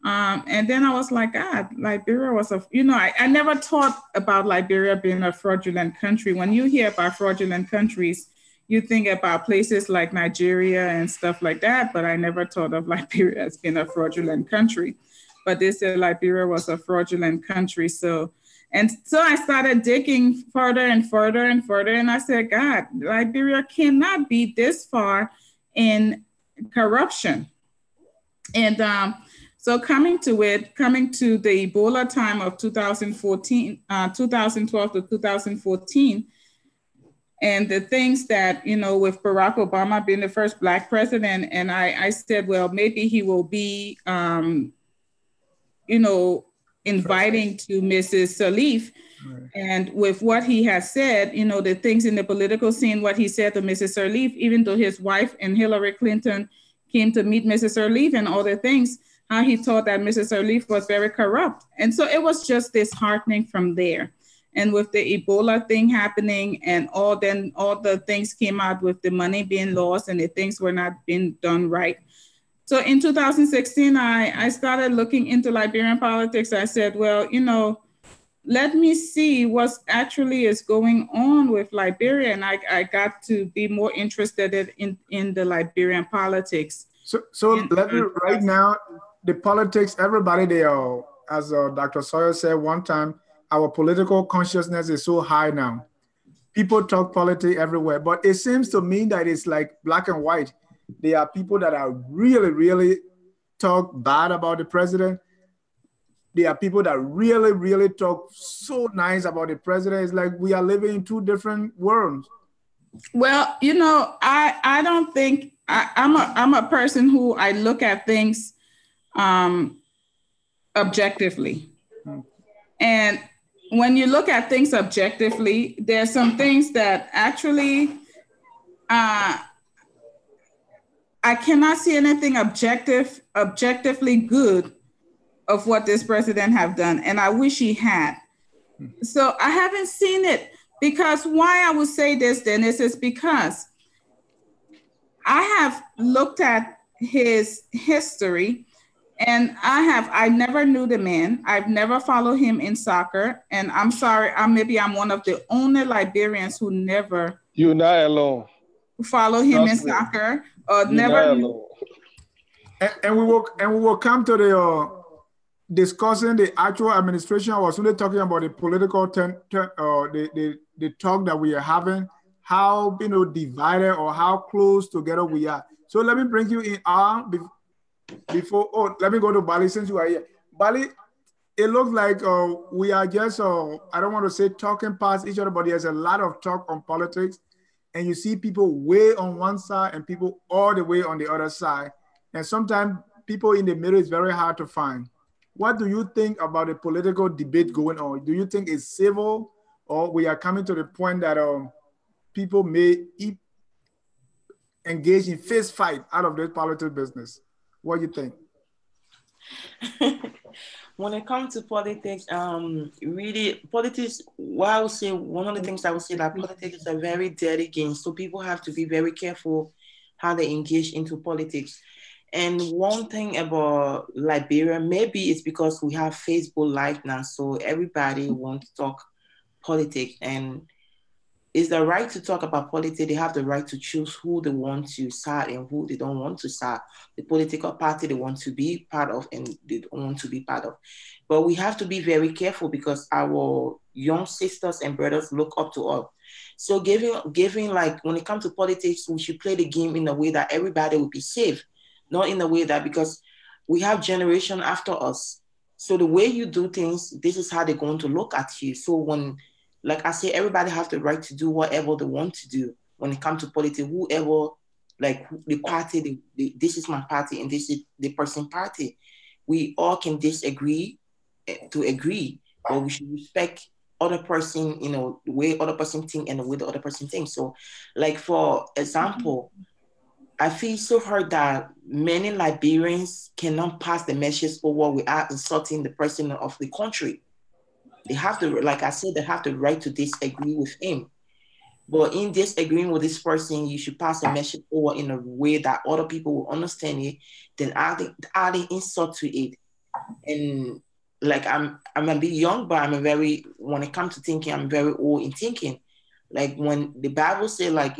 And then I was like, God, Liberia was I never thought about Liberia being a fraudulent country. When you hear about fraudulent countries, you think about places like Nigeria and stuff like that, but I never thought of Liberia as being a fraudulent country. But they said Liberia was a fraudulent country. So I started digging further and further and further. And I said, God, Liberia cannot be this far in corruption. And so coming to the Ebola time of 2014, 2012 to 2014, and the things that, you know, with Barack Obama being the first Black president, and I said, well, maybe he will be, inviting to Mrs. Sirleaf. Right. And with what he has said, you know, the things in the political scene, what he said to Mrs. Sirleaf, even though his wife and Hillary Clinton came to meet Mrs. Sirleaf and all the things, how he thought that Mrs. Sirleaf was very corrupt. And so it was just disheartening from there. And with the Ebola thing happening and all the things came out with the money being lost and the things were not being done right. So in 2016, I started looking into Liberian politics. I said, well, you know, let me see what actually is going on with Liberia. And I got to be more interested in the Liberian politics. So right now, the politics, everybody, they are, as Dr. Sawyer said one time, our political consciousness is so high now. People talk politics everywhere, but it seems to me that it's like black and white. There are people that are really, really talk bad about the president. There are people that really, really talk so nice about the president. It's like we are living in two different worlds. Well, you know, I don't think I'm a person who I look at things objectively. And when you look at things objectively, there's some things that actually I cannot see anything objectively good of what this president have done. And I wish he had. So I haven't seen it, because why I would say this, Dennis, is because I have looked at his history, and I never knew the man. I've never followed him in soccer. And I'm sorry, maybe I'm one of the only Liberians who never. You're not alone. Follow him in soccer. Never. And we will come to the discussing the actual administration. I was only talking about the political the talk that we are having, how divided or how close together we are. So let me bring you in let me go to Bali since you are here. Bali, it looks like we are just I don't want to say talking past each other, but there's a lot of talk on politics. And you see people way on one side and people all the way on the other side. And sometimes people in the middle is very hard to find. What do you think about the political debate going on? Do you think it's civil, or we are coming to the point that people may engage in fist fight out of this political business? What do you think? When it comes to politics, really politics, what I would say, one of the things I would say that politics is a very dirty game. So people have to be very careful how they engage into politics. And one thing about Liberia, maybe it's because we have Facebook Live now, so everybody wants to talk politics, and it's the right to talk about politics. They have the right to choose who they want to side and who they don't want to side, the political party they want to be part of and they don't want to be part of. But we have to be very careful because our young sisters and brothers look up to us. So giving like, when it comes to politics, we should play the game in a way that everybody will be safe, not in a way that, because we have generation after us. So the way you do things, this is how they're going to look at you. So when like I say, everybody have the right to do whatever they want to do when it comes to politics. Whoever, like the party, this is my party and this is the person party. We all can disagree to agree, but we should respect other person, the way other person think and the way the other person thinks. So, like for example, I feel so hurt that many Liberians cannot pass the message forward without insulting the president of the country. They have to, like I said, they have the right to disagree with him. But in disagreeing with this person, you should pass a message forward in a way that other people will understand it, then adding insult to it. And like I'm a bit young, but when it comes to thinking, I'm very old in thinking. Like when the Bible say, like,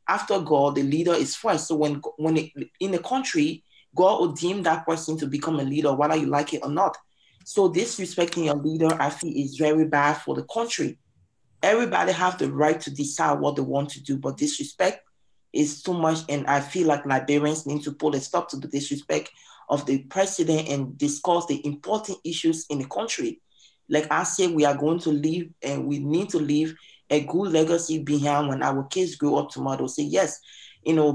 after God, the leader is first. So in the country, God will deem that person to become a leader, whether you like it or not. So disrespecting your leader, I feel, is very bad for the country. Everybody have the right to decide what they want to do, but disrespect is too much. And I feel like Liberians need to put a stop to the disrespect of the president and discuss the important issues in the country. Like I said, we are going to leave and we need to leave a good legacy behind when our kids grow up tomorrow. Say, yes,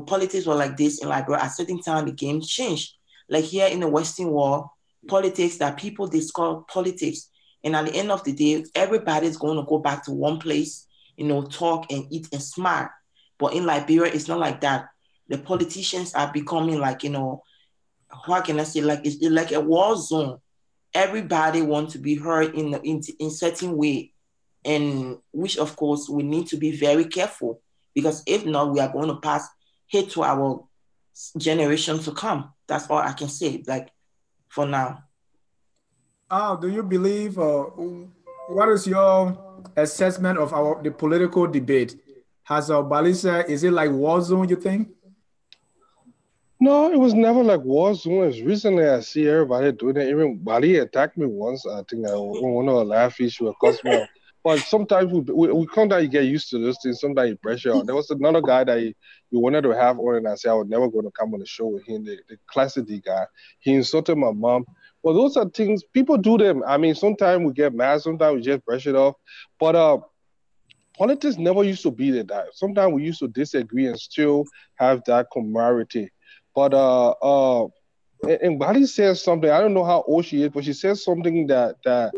politics were like this in Liberia. At a certain time, the game changed. Like here in the Western world, politics, that people discuss politics. And at the end of the day, everybody's going to go back to one place, talk and eat and smile. But in Liberia, it's not like that. The politicians are becoming like, how can I say, like it's like a war zone. Everybody wants to be heard in certain way, and which of course we need to be very careful, because if not, we are going to pass hate to our generation to come. That's all I can say. Like for now. Do you believe, what is your assessment of the political debate? Has Balisa, is it like war zone, you think? No, it was never like war zones. Recently, I see everybody doing it. Even Bali attacked me once. I think I one of the laugh issue cost me. But sometimes we come down, you get used to those things. Sometimes you pressure on. There was another guy that he wanted to have on, and I said I was never going to come on the show with him. The classic D guy. He insulted my mom. Well, those are things people do them. I mean, sometimes we get mad. Sometimes we just brush it off. But politics never used to be that. Sometimes we used to disagree and still have that camaraderie. But and Bali says something. I don't know how old she is, but she says something that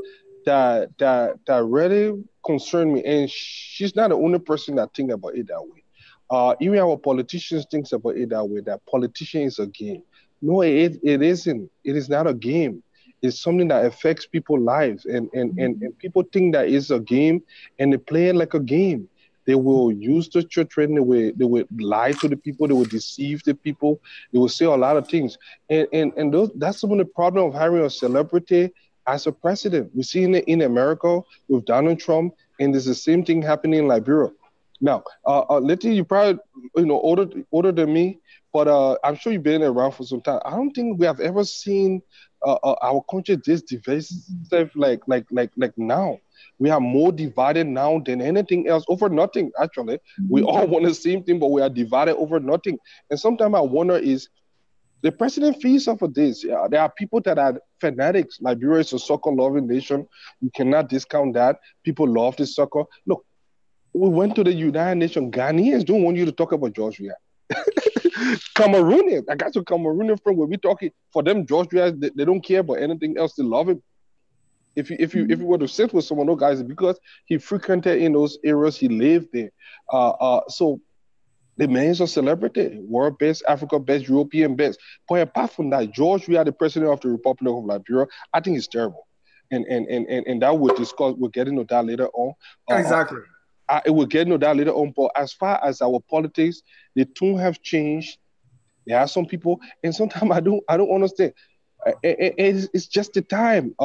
really concerned me. And she's not the only person that think about it that way. Even our politicians thinks about it that way. That politician is a game. No, it isn't. It is not a game. It's something that affects people's lives, and people think that it's a game, and they play it like a game. They will use the children. They will lie to the people. They will deceive the people. They will say a lot of things. And that's some of the problem of having a celebrity as a president. We see it in America with Donald Trump, and there's the same thing happening in Liberia. Now, Letty, you probably older than me, but I'm sure you've been around for some time. I don't think we have ever seen our country this divisive like now. We are more divided now than anything else over nothing. Actually, we all want the same thing, but we are divided over nothing. And sometimes I wonder is the president feeds off of this. Yeah, there are people that are fanatics. Liberia is a soccer-loving nation. You cannot discount that. People love the soccer. Look, we went to the United Nations. Ghanaians don't want you to talk about Georgia. Cameroonians, I got your Cameroonian friend. When we talking for them, Georgia, they don't care about anything else. They love him. If you were to sit with someone, those guys, because he frequented in those areas, he lived there. So the man is a celebrity, world best, Africa best, European best. But apart from that, George, we are the president of the Republic of Liberia. I think it's terrible, and that we'll discuss. We'll get into that later on. Exactly. It will get into that later on. But as far as our politics, the tune have changed. There are some people, and sometimes I don't understand. It's just the time.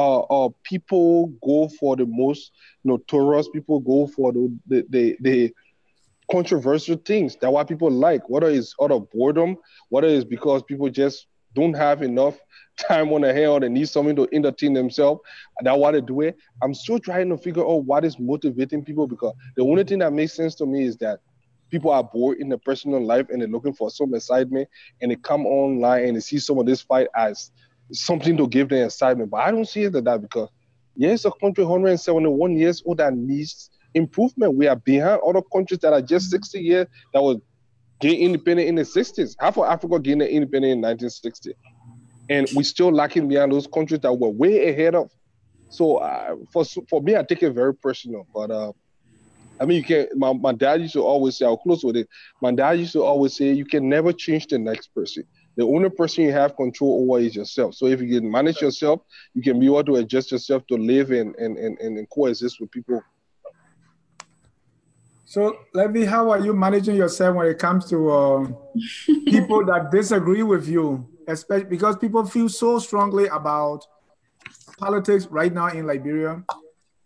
People go for the most notorious. People go for the controversial things. That's why people like. Whether it's out of boredom, whether it's because people just don't have enough time on their hand or they need something to entertain themselves. That's why they do it. I'm still trying to figure out what is motivating people, because the only thing that makes sense to me is that people are bored in their personal life and they're looking for some excitement, and they come online and they see some of this fight as something to give them excitement. But I don't see it as that, because yes, a country 171 years old that needs improvement. We are behind other countries that are just 60 years that was gain independent in the 60s. Half of Africa gained independent in 1960. And we still lacking behind those countries that were way ahead of. So for me, I take it very personal. But I mean, you can't. My dad used to always say, I'll close with it. My dad used to always say, you can never change the next person. The only person you have control over is yourself. So if you can manage yourself, you can be able to adjust yourself to live and coexist with people. So, Levy, how are you managing yourself when it comes to people that disagree with you, especially because people feel so strongly about politics right now in Liberia?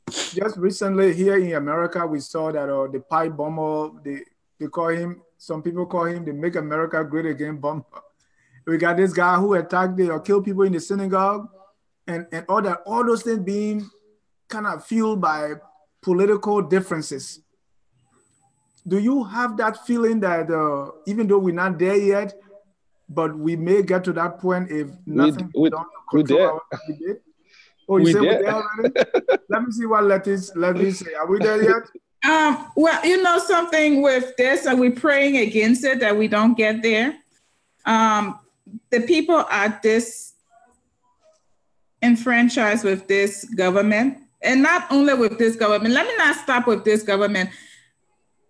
Just recently here in America, we saw that the pipe bomber, they call him, some people call him the Make America Great Again bomber. We got this guy who attacked or killed people in the synagogue, and all that, all those things being kind of fueled by political differences. Do you have that feeling that even though we're not there yet, but we may get to that point if nothing is done to control our debate? Oh, you say we're there already? Let me see what Levy say. Are we there yet? Well, you know something with this, and we're praying against it that we don't get there. The people are disenfranchised with this government, and not only with this government. Let me not stop with this government.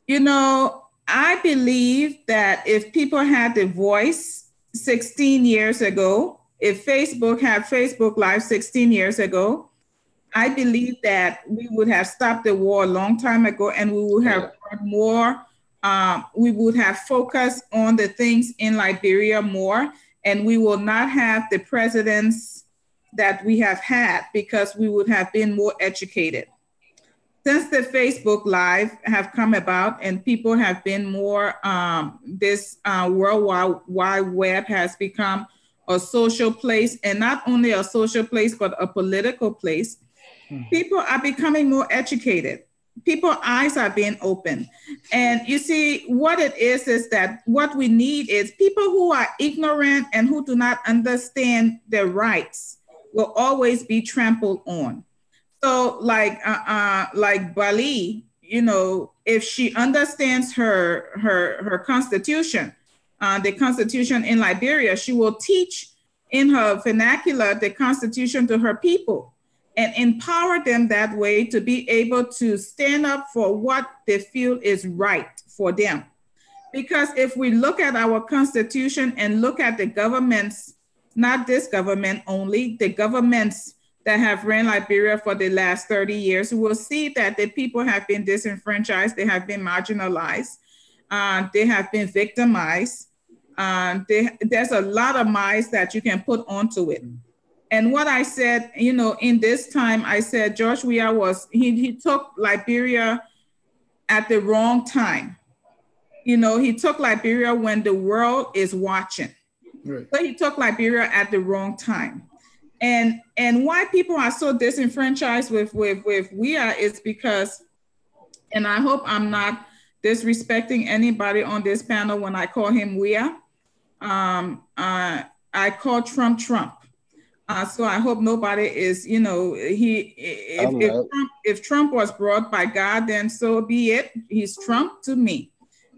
You know, I believe that if people had the voice 16 years ago, if Facebook had Facebook Live 16 years ago, I believe that we would have stopped the war a long time ago, and we would have more, we would have focused on the things in Liberia more, and we will not have the presidents that we have had because we would have been more educated. Since the Facebook Live have come about and people have been more, this World Wide Web has become a social place, and not only a social place, but a political place. People are becoming more educated. People's eyes are being opened. And you see, what it is that what we need is people who are ignorant and who do not understand their rights will always be trampled on. So like Bali, you know, if she understands her constitution, the constitution in Liberia, she will teach in her vernacular the constitution to her people and empower them that way to be able to stand up for what they feel is right for them. Because if we look at our constitution and look at the governments, not this government only, the governments that have ran Liberia for the last 30 years, we will see that the people have been disenfranchised, they have been marginalized, they have been victimized. There's a lot of miles that you can put onto it. And what I said, you know, in this time, I said George Weah he took Liberia at the wrong time. You know, he took Liberia when the world is watching. Right. So he took Liberia at the wrong time. And why people are so disenfranchised with Weah is because, and I hope I'm not disrespecting anybody on this panel when I call him Weah. I call Trump. So I hope nobody is, you know, if Trump was brought by God, then so be it. He's Trump to me.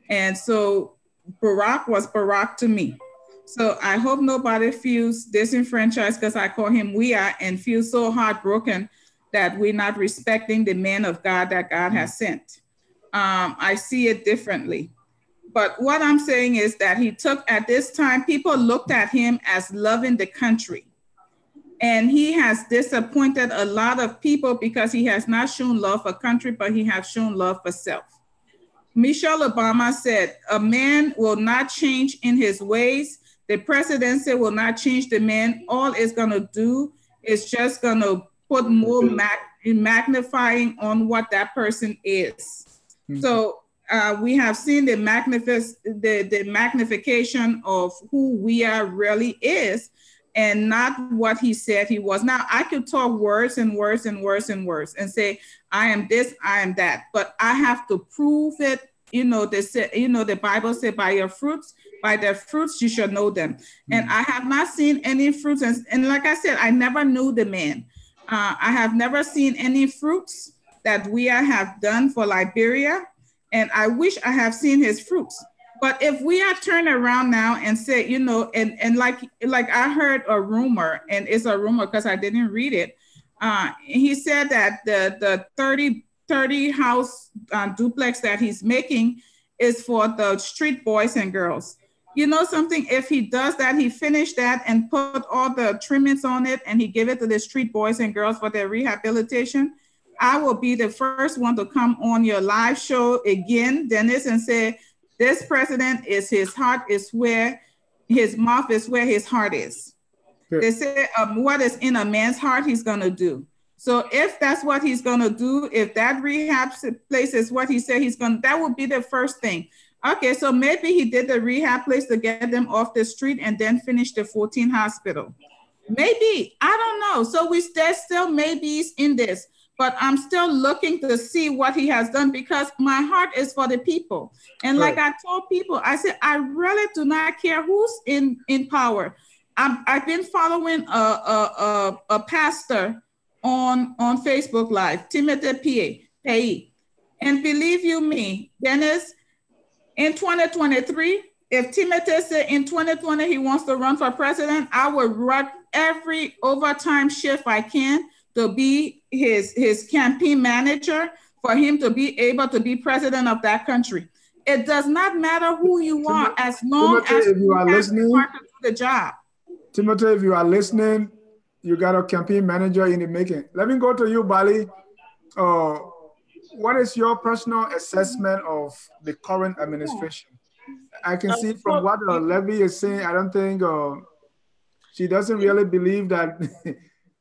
And so Barack was Barack to me. So I hope nobody feels disenfranchised because I call him Weah and feel so heartbroken that we're not respecting the man of God that God has sent. I see it differently. But what I'm saying is that he took, at this time, people looked at him as loving the country. And he has disappointed a lot of people because he has not shown love for country, but he has shown love for self. Michelle Obama said, a man will not change in his ways. The presidency will not change the man. All it's going to do is just going to put more magnifying on what that person is. Mm-hmm. So we have seen the magnification of who Weah really is and not what he said he was. Now, I could talk words and words and words and words and say, I am this, I am that, but I have to prove it. You know, the Bible said, by their fruits you shall know them. Mm-hmm. And I have not seen any fruits. And like I said, I never knew the man. I have never seen any fruits that we have done for Liberia, and I wish I have seen his fruits. But if we are turned around now and say, you know, and like I heard a rumor, and it's a rumor because I didn't read it. He said that the 30 house duplex that he's making is for the street boys and girls. You know something, if he does that, he finished that and put all the trimmings on it and he give it to the street boys and girls for their rehabilitation, I will be the first one to come on your live show again, Dennis, and say, this president is his heart is where his mouth is where his heart is. They say what is in a man's heart, he's going to do. So if that's what he's going to do, if that rehab place is what he said he's going to, that would be the first thing. Okay, so maybe he did the rehab place to get them off the street and then finish the 14 hospital. Maybe, I don't know. So there's still maybes in this, but I'm still looking to see what he has done because my heart is for the people. And like I told people, I said, I really do not care who's in power. I've been following a pastor on Facebook Live, Timothy Pei. And believe you me, Dennis, in 2023, if Timothy said in 2020 he wants to run for president, I will work every overtime shift I can to be his campaign manager for him to be able to be president of that country. It does not matter who you are as long as you are listening to do the job. Timothy, if you are listening, you got a campaign manager in the making. Let me go to you, Bali. What is your personal assessment of the current administration? I can see from what Levy is saying, I don't think she doesn't really believe that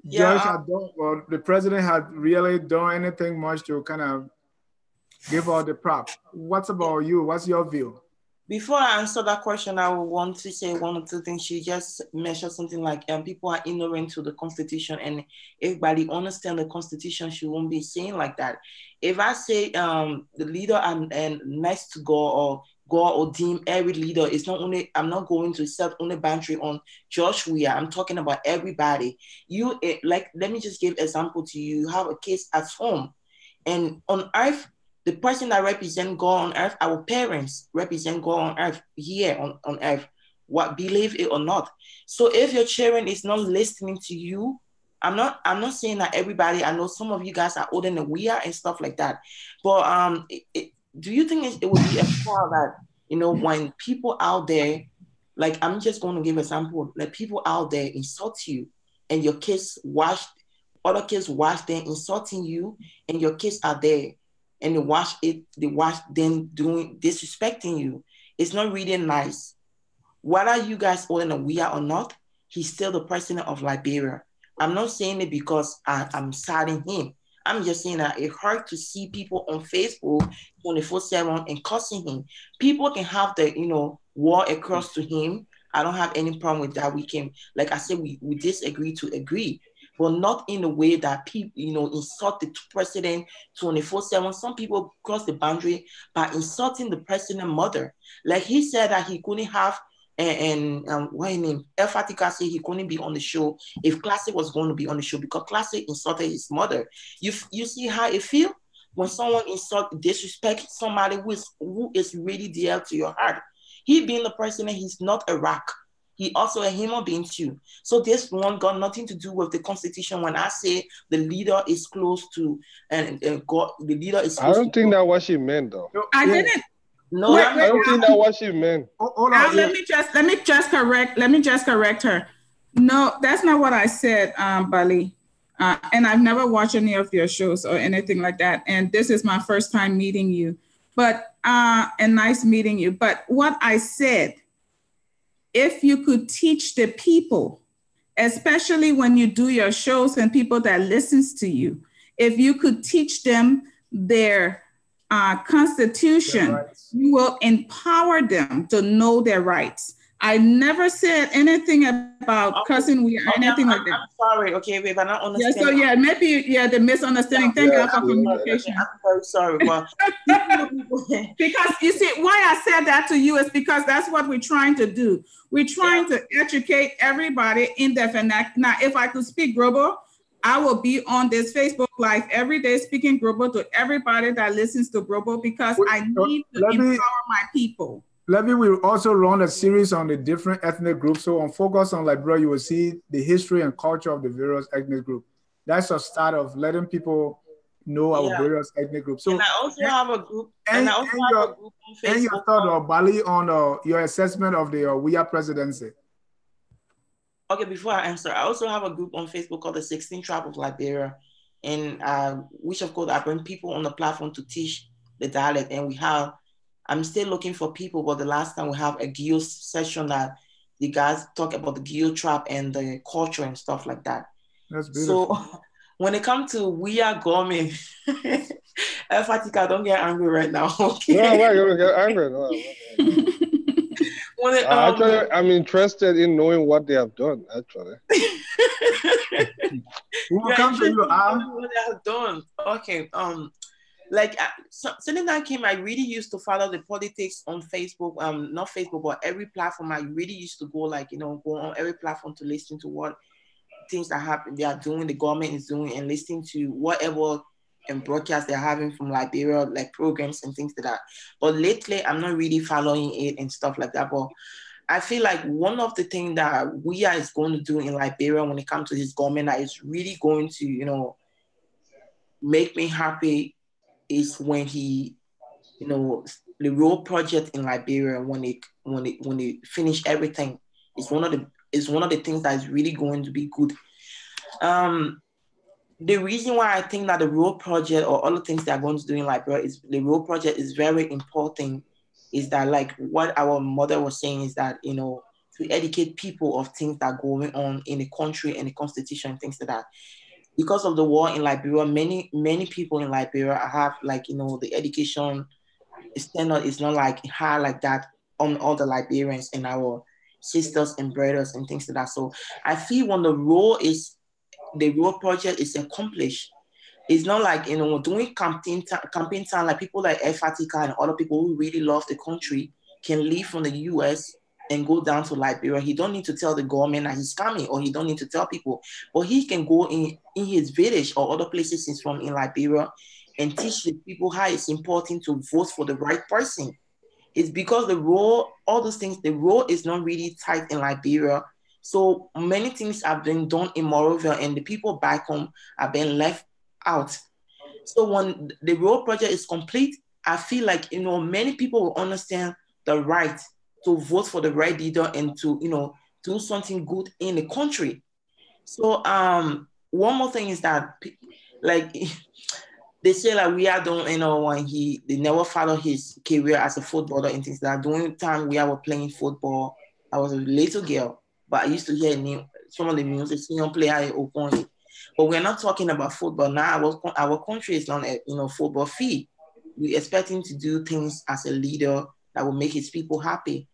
Josh had done, or the president had really done anything much to kind of give her the prop. What's about you? What's your view? Before I answer that question, I would want to say one or two things. She just mentioned something like people are ignorant to the Constitution, and everybody understand the Constitution. She won't be saying like that. If I say the leader and next to God or deem every leader, it's not only, I'm not going to set only boundary on Josh Weah. I'm talking about everybody. You like, let me just give example to you. You have a case at home, and on earth, the person that represent God on earth, our parents represent God on earth, here on earth, what believe it or not. So if your children is not listening to you, I'm not saying that everybody, I know some of you guys are older than we are and stuff like that. But do you think it would be a fair that, you know, when people out there, like I'm just going to give an example, like people out there insult you and your kids other kids watch them insulting you and your kids are there, and they watch them disrespecting you. It's not really nice. Whether you guys older than we are or not, he's still the president of Liberia. I'm not saying it because I'm siding him. I'm just saying that it hurts to see people on Facebook 24/7 and cussing him. People can have the, you know, war across to him. I don't have any problem with that. We can, like I said, we disagree to agree, but not in a way that people, you know, insult the president 24/7. Some people cross the boundary by insulting the president's mother. Like he said that he couldn't have, and what his name, El Fatika said he couldn't be on the show if Classic was going to be on the show because Classic insulted his mother. You see how it feels when someone disrespect somebody who is really dear to your heart. He being the president, he's not a rock. He also a human being too. So this one got nothing to do with the Constitution. When I say the leader is close to and God, the leader is. I don't think that's what she meant, though. I didn't. No, wait, I don't think that's what she meant. Let me just correct her. No, that's not what I said, Bali. And I've never watched any of your shows or anything like that. And this is my first time meeting you. But and nice meeting you. But what I said, if you could teach the people, especially when you do your shows and people that listens to you, if you could teach them their Constitution, you will empower them to know their rights. I never said anything about cussing or anything like that. I'm sorry, okay, babe, I don't understand. Yeah, so yeah, maybe the misunderstanding. Thank God for communication. I'm very sorry, but because you see, why I said that to you is because that's what we're trying to do. We're trying to educate everybody in their vernacular. Now, if I could speak global, I will be on this Facebook Live every day speaking global to everybody that listens to global because I need to empower my people. Levy will also run a series on the different ethnic groups. So on Focus on Liberia, you will see the history and culture of the various ethnic groups. That's a start of letting people know our various ethnic groups. So and I also have a group, and I also have a group on Facebook. And your thought of Bali on your assessment of the We Are presidency. Okay, before I answer, I also have a group on Facebook called the 16 Tribe of Liberia, and which of course I bring people on the platform to teach the dialect. And I'm still looking for people, but the last time we have a Geo session that the guys talk about the Geo tribe and the culture and stuff like that. That's beautiful. So when it comes to We Are Government, Fatika, don't get angry right now. Okay? No, I'm not gonna get angry. No. Actually, I'm interested in knowing what they have done. Actually, we will come to you. What they have done. Okay. Since I came, I really used to follow the politics on Facebook. Not Facebook, but every platform. I really used to go go on every platform to listen to what things that happen. They are doing. The government is doing, and listening to whatever and broadcasts they're having from Liberia, like programs and things like that. But lately, I'm not really following it and stuff like that. But I feel like one of the things that we are is going to do in Liberia when it comes to this government that is really going to, make me happy is when he, the road project in Liberia when they finish everything. It's one of the things that is really going to be good. The reason why I think that the road project or other things they are going to do in Liberia is the road project is very important. Is that like what our mother was saying is that, to educate people of things that are going on in the country and the constitution and things like that. Because of the war in Liberia, many people in Liberia have the education standard is not like high like that on all the Liberians and our sisters and brothers and things like that. So I feel when the road project is accomplished, it's not like, doing campaign time, like people like Fatika and other people who really love the country can leave from the US and go down to Liberia. He don't need to tell the government that he's coming, or he don't need to tell people, but he can go in his village or other places he's from in Liberia and teach the people how it's important to vote for the right person. It's because the role, all those things, the role is not really tight in Liberia. So many things have been done in Monrovia and the people back home have been left out. So when the road project is complete, I feel like, many people will understand the right to vote for the right leader and to, do something good in the country. So one more thing is that, like, they say like we are doing, when they never follow his career as a footballer and things like that. During the time we were playing football, I was a little girl, but I used to hear some of the music, senior player open. But we're not talking about football now. Our country is on a football field. We're expecting to do things as a leader that will make his people happy.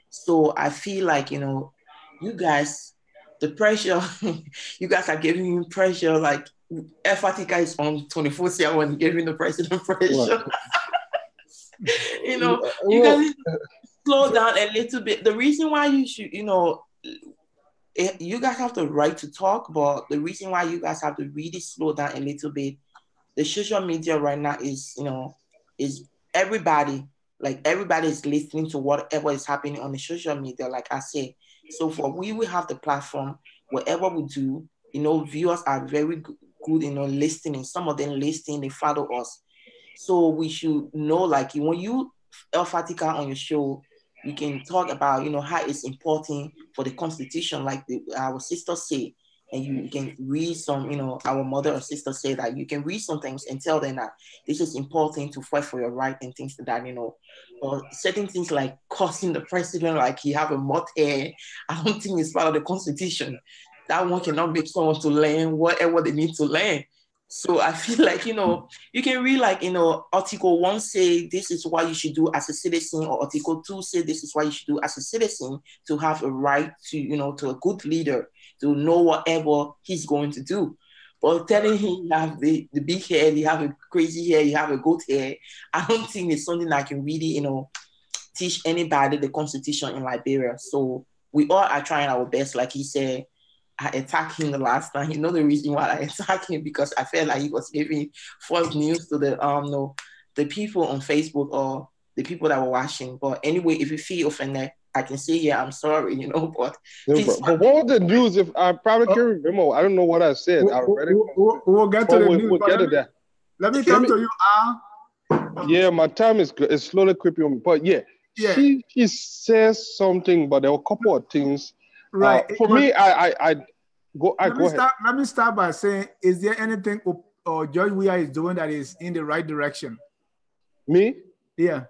So I feel like, you guys, the pressure, you guys are giving him pressure. Like Fatika is on 24/7 giving the president pressure. You guys slow down a little bit. The reason why you should, you guys have the right to talk, but the reason why you guys have to really slow down a little bit, the social media right now is, is everybody is listening to whatever is happening on the social media, like I said. So we will have the platform, whatever we do, viewers are very good, listening. Some of them listening, they follow us. So we should know, like, when you Fatika on your show, you can talk about, how it's important for the constitution, like our sisters say, and you can read some, our mother or sister say that you can read some things and tell them that this is important to fight for your right and things like that, or certain things like cursing the president, like he have a mouth hair. I don't think it's part of the constitution. That one cannot make someone to learn whatever they need to learn. So I feel like, you can read like, Article 1 say this is what you should do as a citizen, or Article 2 say this is what you should do as a citizen to have a right to, to a good leader, to know whatever he's going to do. But telling him you have the big hair, you have a crazy hair, you have a goat hair, I don't think it's something that can really, teach anybody the constitution in Liberia. So we all are trying our best, like he said. I attacked him the last time. You know the reason why I attacked him, because I felt like he was giving false news to the no, the people on Facebook or the people that were watching. But anyway, if you feel offended, I can say, yeah, I'm sorry, you know, but please. But what was the news? If I probably can't remember, I don't know what I said. I read it. We'll get to the news. We'll get to that. Let me come to you, Yeah, my time is slowly creeping on me. But yeah, she says something, but there were a couple of things. Right. For me, I go ahead. Let me start by saying, is there anything George Weah is doing that is in the right direction? Me? Yeah.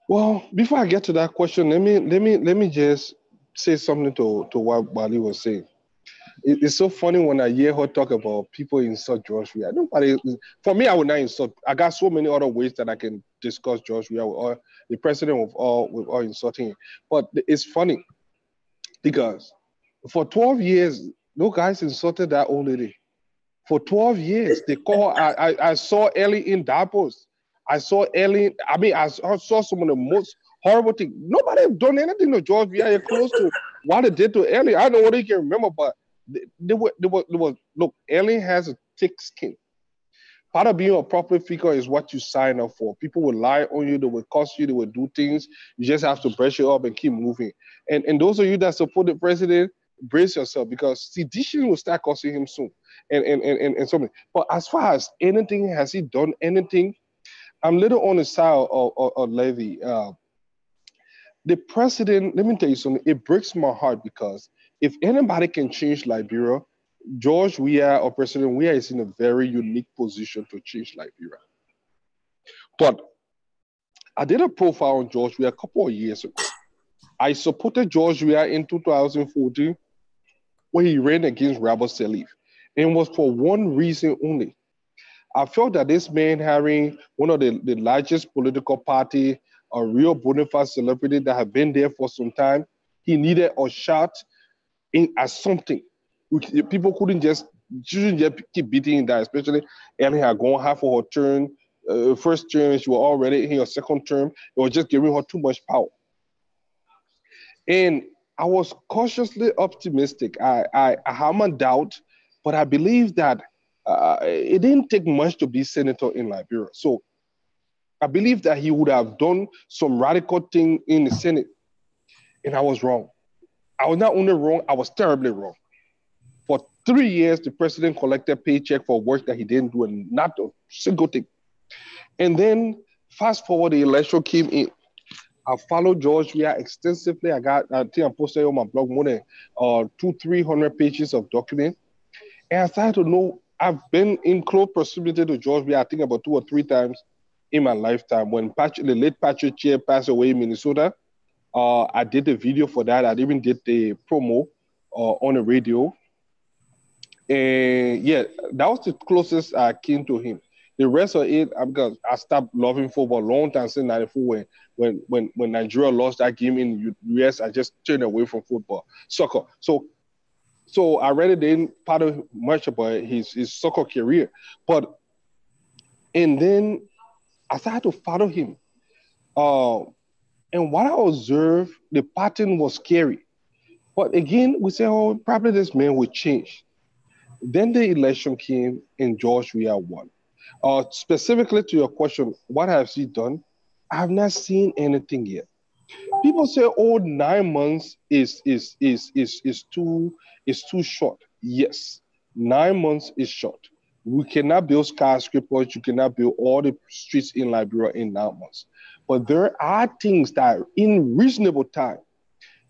Well, before I get to that question, let me just say something to what Bali was saying. It's so funny when I hear her talk about people insult George Weah. Nobody, for me, I would not insult. I got so many other ways that I can discuss George Weah with the president with all insulting him. But it's funny because for 12 years, no guys insulted that old lady. For 12 years, they call. I saw Ellie in Davos. I saw Ellie. I mean, I saw some of the most horrible things. Nobody have done anything to George Weah close to what they did to Ellie. I don't know what he can remember, but they were look. Ellie has a thick skin. Part of being a public figure is what you sign up for. People will lie on you, they will curse you, they will do things. You just have to brush it up and keep moving. And those of you that support the president, brace yourself, because sedition will start costing him soon. And something. But as far as anything, has he done anything? I'm little on the side of Levy. The president, let me tell you something, it breaks my heart because if anybody can change Liberia, George Weah or President Weah is in a very unique position to change Liberia. But I did a profile on George Weah a couple of years ago. I supported George Weah in 2014 when he ran against Rabbi Salif. And it was for one reason only. I felt that this man having one of the largest political party, a real bona fide celebrity that had been there for some time, he needed a shot in as something. People shouldn't just keep beating that, especially Ellen had gone half of her term, first term, she was already in her second term. It was just giving her too much power. And I was cautiously optimistic. I have my doubt, but I believe that it didn't take much to be senator in Liberia. So I believe that he would have done some radical thing in the Senate. And I was wrong. I was not only wrong, I was terribly wrong. For 3 years, the president collected paycheck for work that he didn't do, and not a single thing. And then fast forward, the election came in. I followed George Weah extensively. I think I posted on my blog more than 200-300 pages of document. And I started to know, I've been in close proximity to George Weah, I think about 2 or 3 times in my lifetime. When the late Patrick Chair passed away in Minnesota, I did the video for that. I even did the promo on the radio. And yeah, that was the closest I came to him. The rest of it, because I stopped loving football a long time since '94 when Nigeria lost that game in the US. I just turned away from football, soccer. So I really didn't follow much about his soccer career. And then I started to follow him. And what I observed, the pattern was scary. But again, we say, oh, probably this man will change. Then the election came and George Weah won. Specifically to your question, what have he done? I have not seen anything yet. People say, oh, 9 months is too short. Yes, 9 months is short. We cannot build skyscrapers. You cannot build all the streets in Liberia in 9 months. But there are things that are in reasonable time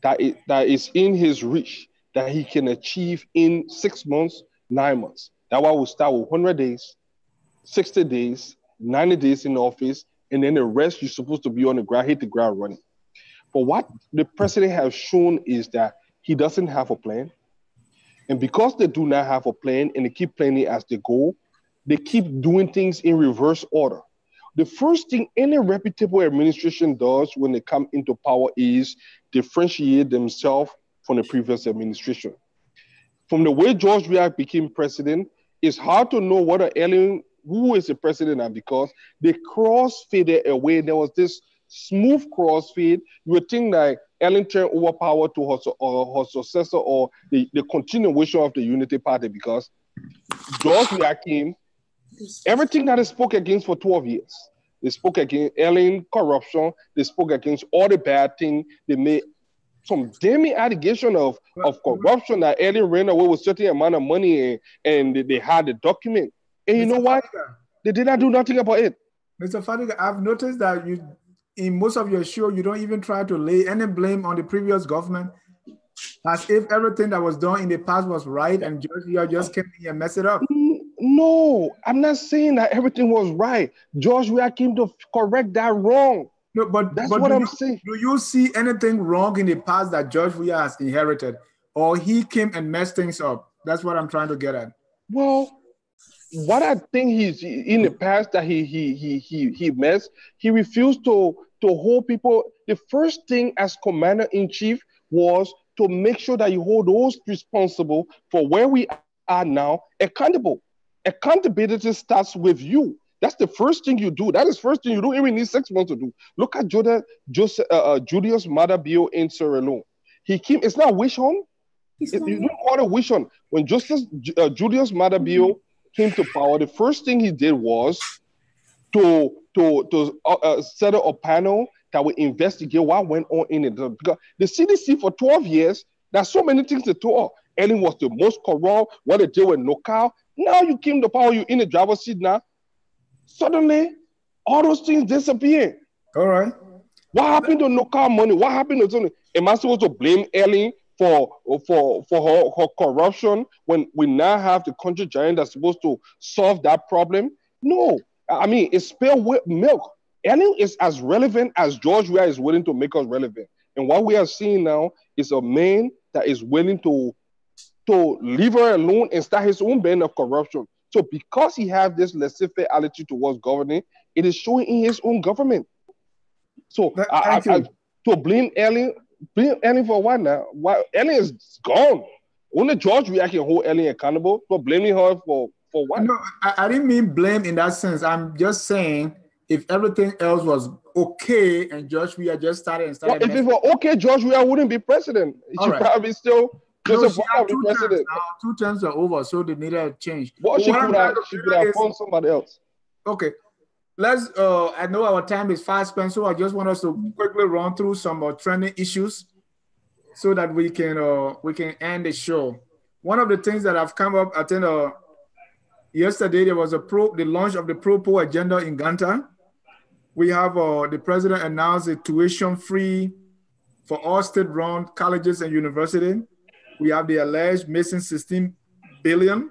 that is in his reach that he can achieve in 6 months, 9 months. That's why we start with 100 days, 60 days, 90 days in the office, and then the rest you're supposed to be on the ground, hit the ground running. But what the president has shown is that he doesn't have a plan. And because they do not have a plan and they keep planning as they go, they keep doing things in reverse order. The first thing any reputable administration does when they come into power is differentiate themselves from the previous administration. From the way George Weah became president, it's hard to know whether Ellen, who is the president now, because they crossfaded away. There was this smooth crossfade. You would think like Ellen turned over power to her successor or the continuation of the Unity Party, because George Weah everything that they spoke against for 12 years. They spoke against Ellen corruption. They spoke against all the bad things. They made some damning allegation of corruption that Ellen ran away with a certain amount of money and they had the document. And you know what? They did not do nothing about it. Mr. Fadiga, I've noticed that you, in most of your show, you don't even try to lay any blame on the previous government, as if everything that was done in the past was right and George just came in and messed it up. No, I'm not saying that everything was right. George Weah came to correct that wrong. No, but that's what I'm saying. Do you see anything wrong in the past that George Weah has inherited, or he came and messed things up? That's what I'm trying to get at. Well, what I think he's in the past that he messed, he refused to hold people. The first thing as commander-in-chief was to make sure that you hold those responsible for where we are now accountable. Accountability starts with you. That's the first thing you do. That is the first thing you do. Even need 6 months to do. Look at Julius Maada Bio in Sierra Leone. He came. It's not wish hunt. You don't call it wish hunt. When Julius Maada Bio came to power, the first thing he did was to set up a panel that would investigate what went on in it. Because the CDC for 12 years, there's so many things to talk. Ellen was the most corrupt. What they did with NOCAL. Now you came to power, you're in the driver's seat now. Suddenly, all those things disappear. All right. What happened to NOCAL money? What happened to something? Am I supposed to blame Ellen for her corruption when we now have the country giant that's supposed to solve that problem? No. I mean, it's spilled milk. Ellen is as relevant as George Weah is willing to make us relevant. And what we are seeing now is a man that is willing to leave her alone and start his own band of corruption. So because he has this laissez-faire attitude towards governing, it is showing in his own government. So to blame Ellen for what now? Why Ellen is gone. Only George Weah can hold Ellen accountable. So blaming her for what? No, I didn't mean blame in that sense. I'm just saying if everything else was okay and George Weah just started. Well, if it were okay, George Weah wouldn't be president. He should probably still. No, she had 2 terms now. 2 terms are over, so they needed a change. Well, she could have found somebody else. Okay. Let's, I know our time is fast spent, so I just want us to quickly run through some trending issues so that we can end the show. One of the things that have come up, I think yesterday there was the launch of the Pro-Po agenda in Ganta. We have the president announced a tuition-free for all state-run colleges and universities. We have the alleged missing 16 billion,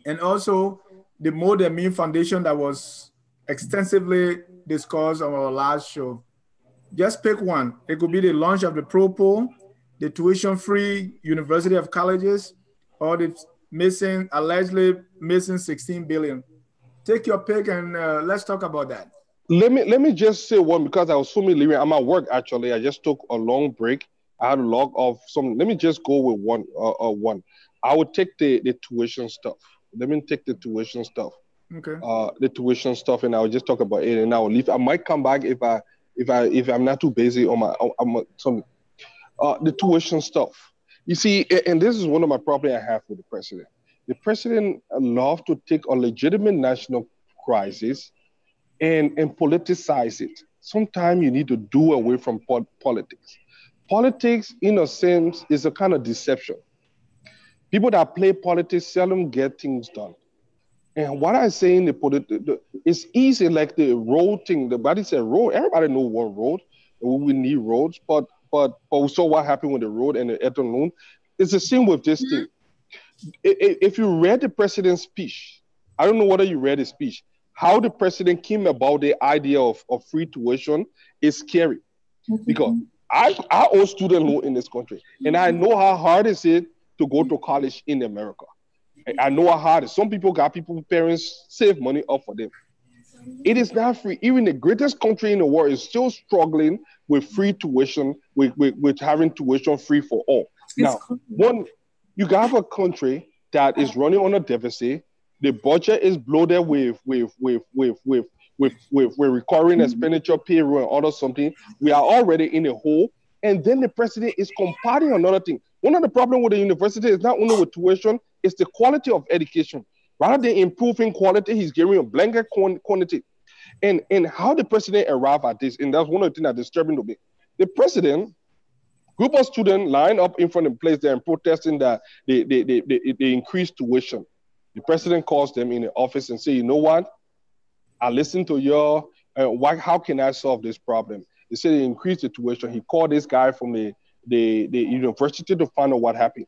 and also the Modern Mean Foundation that was extensively discussed on our last show. Just pick one. It could be the launch of the Pro-Po, the tuition-free University of Colleges, or the allegedly missing 16 billion. Take your pick and let's talk about that. Let me just say one, because I was so many. I'm at work actually. I just took a long break. I had to log off some. Let me just go with one. I would take the tuition stuff. Let me take the tuition stuff. Okay. The tuition stuff, and I will just talk about it, and I will leave. I might come back if I'm not too busy on some. The tuition stuff. You see, and this is one of my problems I have with the president. The president loves to take a legitimate national crisis and politicize it. Sometimes you need to do away from politics. Politics, in a sense, is a kind of deception. People that play politics seldom get things done. And what I say in the politics, it's easy, like the road thing. The body said road. Everybody knows what road. We need roads, but we saw what happened with the road and the Eton loan. It's the same with this thing. If you read the president's speech, I don't know whether you read his speech, how the president came about the idea of free tuition is scary. Because I owe student loan in this country, and I know how hard it is to go to college in America. I know how hard it is. Some parents save money up for them. It is not free. Even the greatest country in the world is still struggling with free tuition, with having tuition free for all. Now, you have a country that is running on a deficit. The budget is bloated with recurring expenditure, payroll, and other something. We are already in a hole. And then the president is compounding another thing. One of the problems with the university is not only with tuition, it's the quality of education. Rather than improving quality, he's giving a blanket quantity. And how the president arrived at this, and that's one of the things that disturbing to me. The president, group of students line up in front of the place there and protesting that they increased tuition. The president calls them in the office and say, you know what? I listened to your, how can I solve this problem? They said they increased the tuition. He called this guy from the university to find out what happened.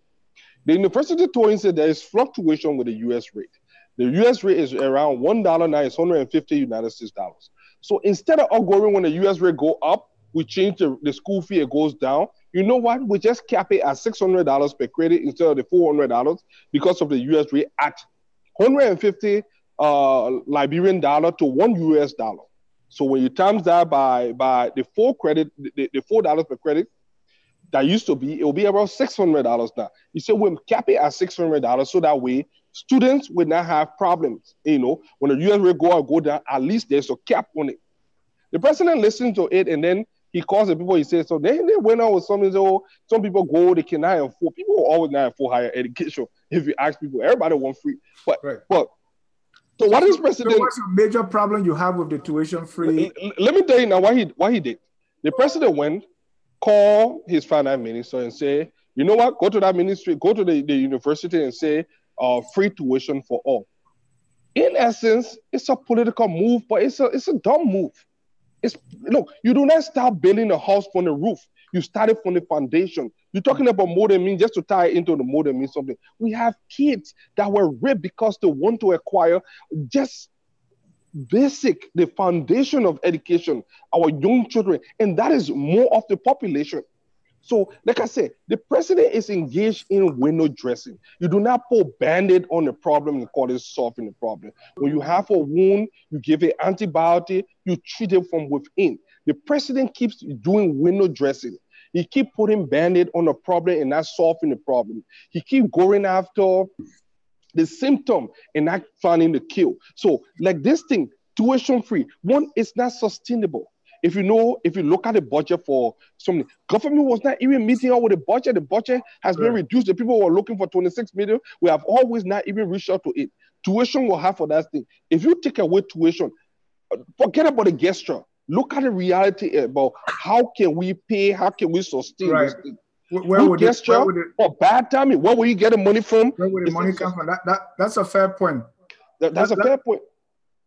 The university told him that there is fluctuation with the U.S. rate. The U.S. rate is around $1 now, it's 150 United States dollars. So instead of going when the U.S. rate go up, we change the school fee, it goes down. You know what? We just cap it at $600 per credit instead of the $400 because of the U.S. rate at 150 Liberian dollar to $1 US. So when you times that by the full credit, the $4 per credit, that used to be, it will be about $600 now. You say we'll cap it at $600 so that way students will not have problems. You know, when the US rate go down, at least there's a cap on it. The president listened to it and then he calls the people, he says, so they went on with something, so some people go, they cannot afford, people will always not afford higher education. If you ask people, everybody want free. But so what is president? So what's a major problem you have with the tuition free? Let me tell you now what he did. The president went, call his finance minister and say, you know what, go to that ministry, go to the university and say free tuition for all. In essence, it's a political move, but it's a dumb move. Look, you do not start building a house from the roof. You started from the foundation. You're talking about more than means, just to tie into the more than means something. We have kids that were raped because they want to acquire just basic, the foundation of education, our young children, and that is more of the population. So, like I said, the president is engaged in window dressing. You do not put Band-Aid on the problem and call it solving the problem. When you have a wound, you give it antibiotic, you treat it from within. The president keeps doing window dressing. He keeps putting Band-Aid on the problem and not solving the problem. He keeps going after the symptom and not finding the cure. So, like this thing, tuition free, one, it's not sustainable. If you look at the budget for something, government was not even meeting out with the budget. The budget has been reduced. The people were looking for 26 million. We have always not even reached out to it. Tuition will have for that thing. If you take away tuition, forget about the gesture. Look at the reality about how can we pay, how can we sustain this thing. Where would gesture or bad timing? Where will you get the money from? Where would the money come from? That's a fair point. That's a fair point.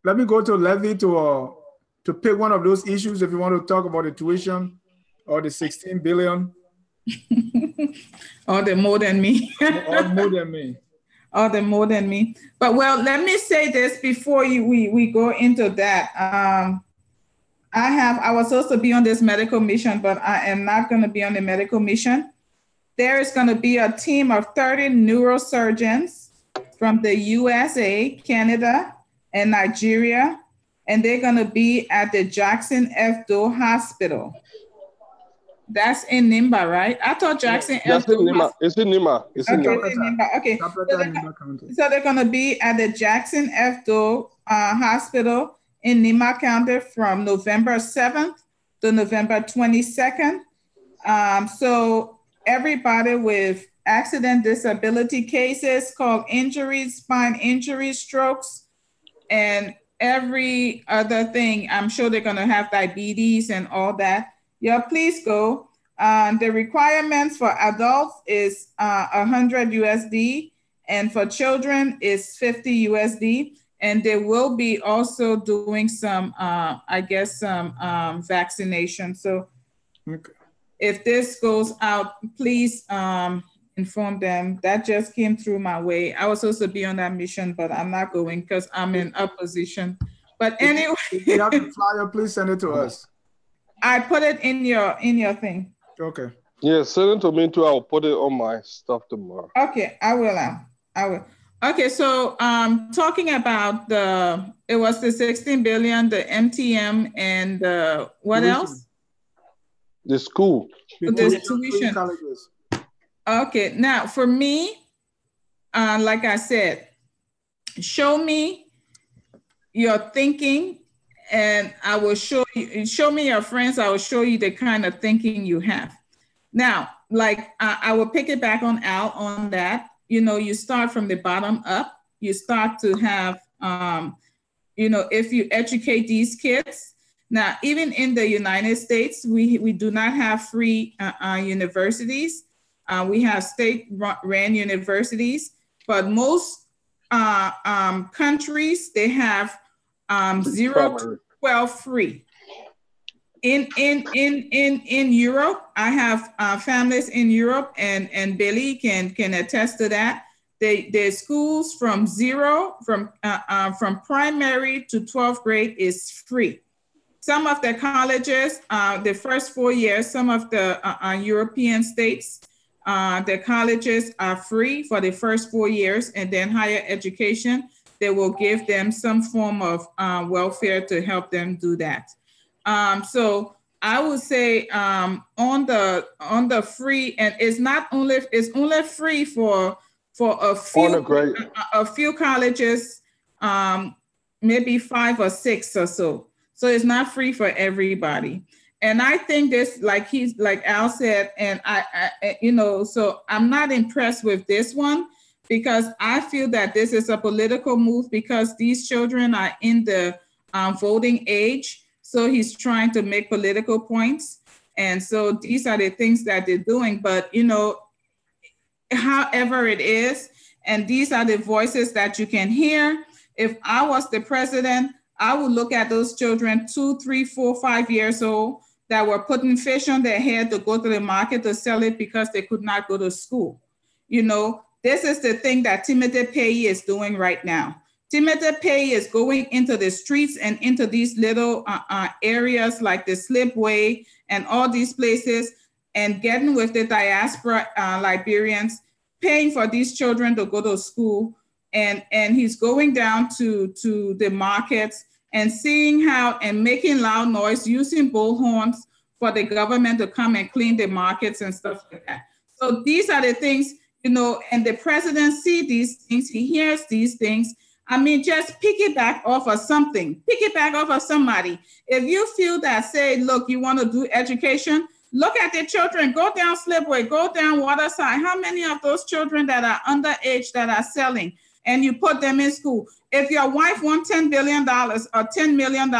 Let me go to Levy to pick one of those issues if you want to talk about the tuition or the 16 billion. Or the more than me. Or more than me. Or the more than me. But well, let me say this before we go into that. I was supposed to be on this medical mission, but I am not going to be on the medical mission. There is going to be a team of 30 neurosurgeons from the USA, Canada, and Nigeria, and they're going to be at the Jackson F. Doe Hospital. That's in Nimba, right? I thought Jackson F. Doe Nimba. It's in Nimba. It's in Nimba. Okay. So they're going to be at the Jackson F. Doe Hospital in Nimba County from November 7th to November 22nd. So everybody with accident disability cases called injuries, spine injuries, strokes, and every other thing. I'm sure they're going to have diabetes and all that. Yeah, please go. The requirements for adults is 100 USD, and for children is 50 USD. And they will be also doing some, vaccination. So if this goes out, please inform them. That just came through my way. I was supposed to be on that mission, but I'm not going because I'm in opposition. But anyway. If you have the flyer, please send it to us. I put it in your thing. Okay. Yeah, send it to me too. I'll put it on my stuff tomorrow. Okay, I will. Okay, so talking about it was the 16 billion, the MTM, and what tuition. Else? The school. The tuition. Okay, now for me, like I said, show me your thinking and I will show me your friends, I will show you the kind of thinking you have. Now, like I will pick it back on Al on that. You know, you start from the bottom up. You start to have, you know, if you educate these kids. Now, even in the United States, we do not have free universities. We have state-run universities, but most countries, they have 0 to 12 free. In Europe, I have families in Europe, and Billy can attest to that. The schools from primary to 12th grade is free. Some of the colleges, the first 4 years, some of the European states, the colleges are free for the first 4 years, and then higher education, they will give them some form of welfare to help them do that. So I would say on the free, and it's only free for a few colleges, maybe 5 or 6 or so. So it's not free for everybody. And I think this, like Al said, and I you know, so I'm not impressed with this one, because I feel that this is a political move, because these children are in the voting age. So he's trying to make political points. And so these are the things that they're doing. But, you know, however it is, and these are the voices that you can hear. If I was the president, I would look at those children 2, 3, 4, 5 years old that were putting fish on their head to go to the market to sell it because they could not go to school. You know, this is the thing that Timothy Payne is doing right now. Timothy Payne is going into the streets and into these little areas like the Slipway and all these places, and getting with the diaspora Liberians, paying for these children to go to school. And he's going down to the markets and seeing how, and making loud noise, using bullhorns for the government to come and clean the markets and stuff like that. So these are the things, you know, and the president sees these things, he hears these things. I mean, just piggyback off of something, piggyback off of somebody. If you feel that, say, look, you want to do education, look at the children, go down Slipway, go down Waterside. How many of those children that are underage that are selling? And you put them in school. If your wife wants $10 billion or $10 million,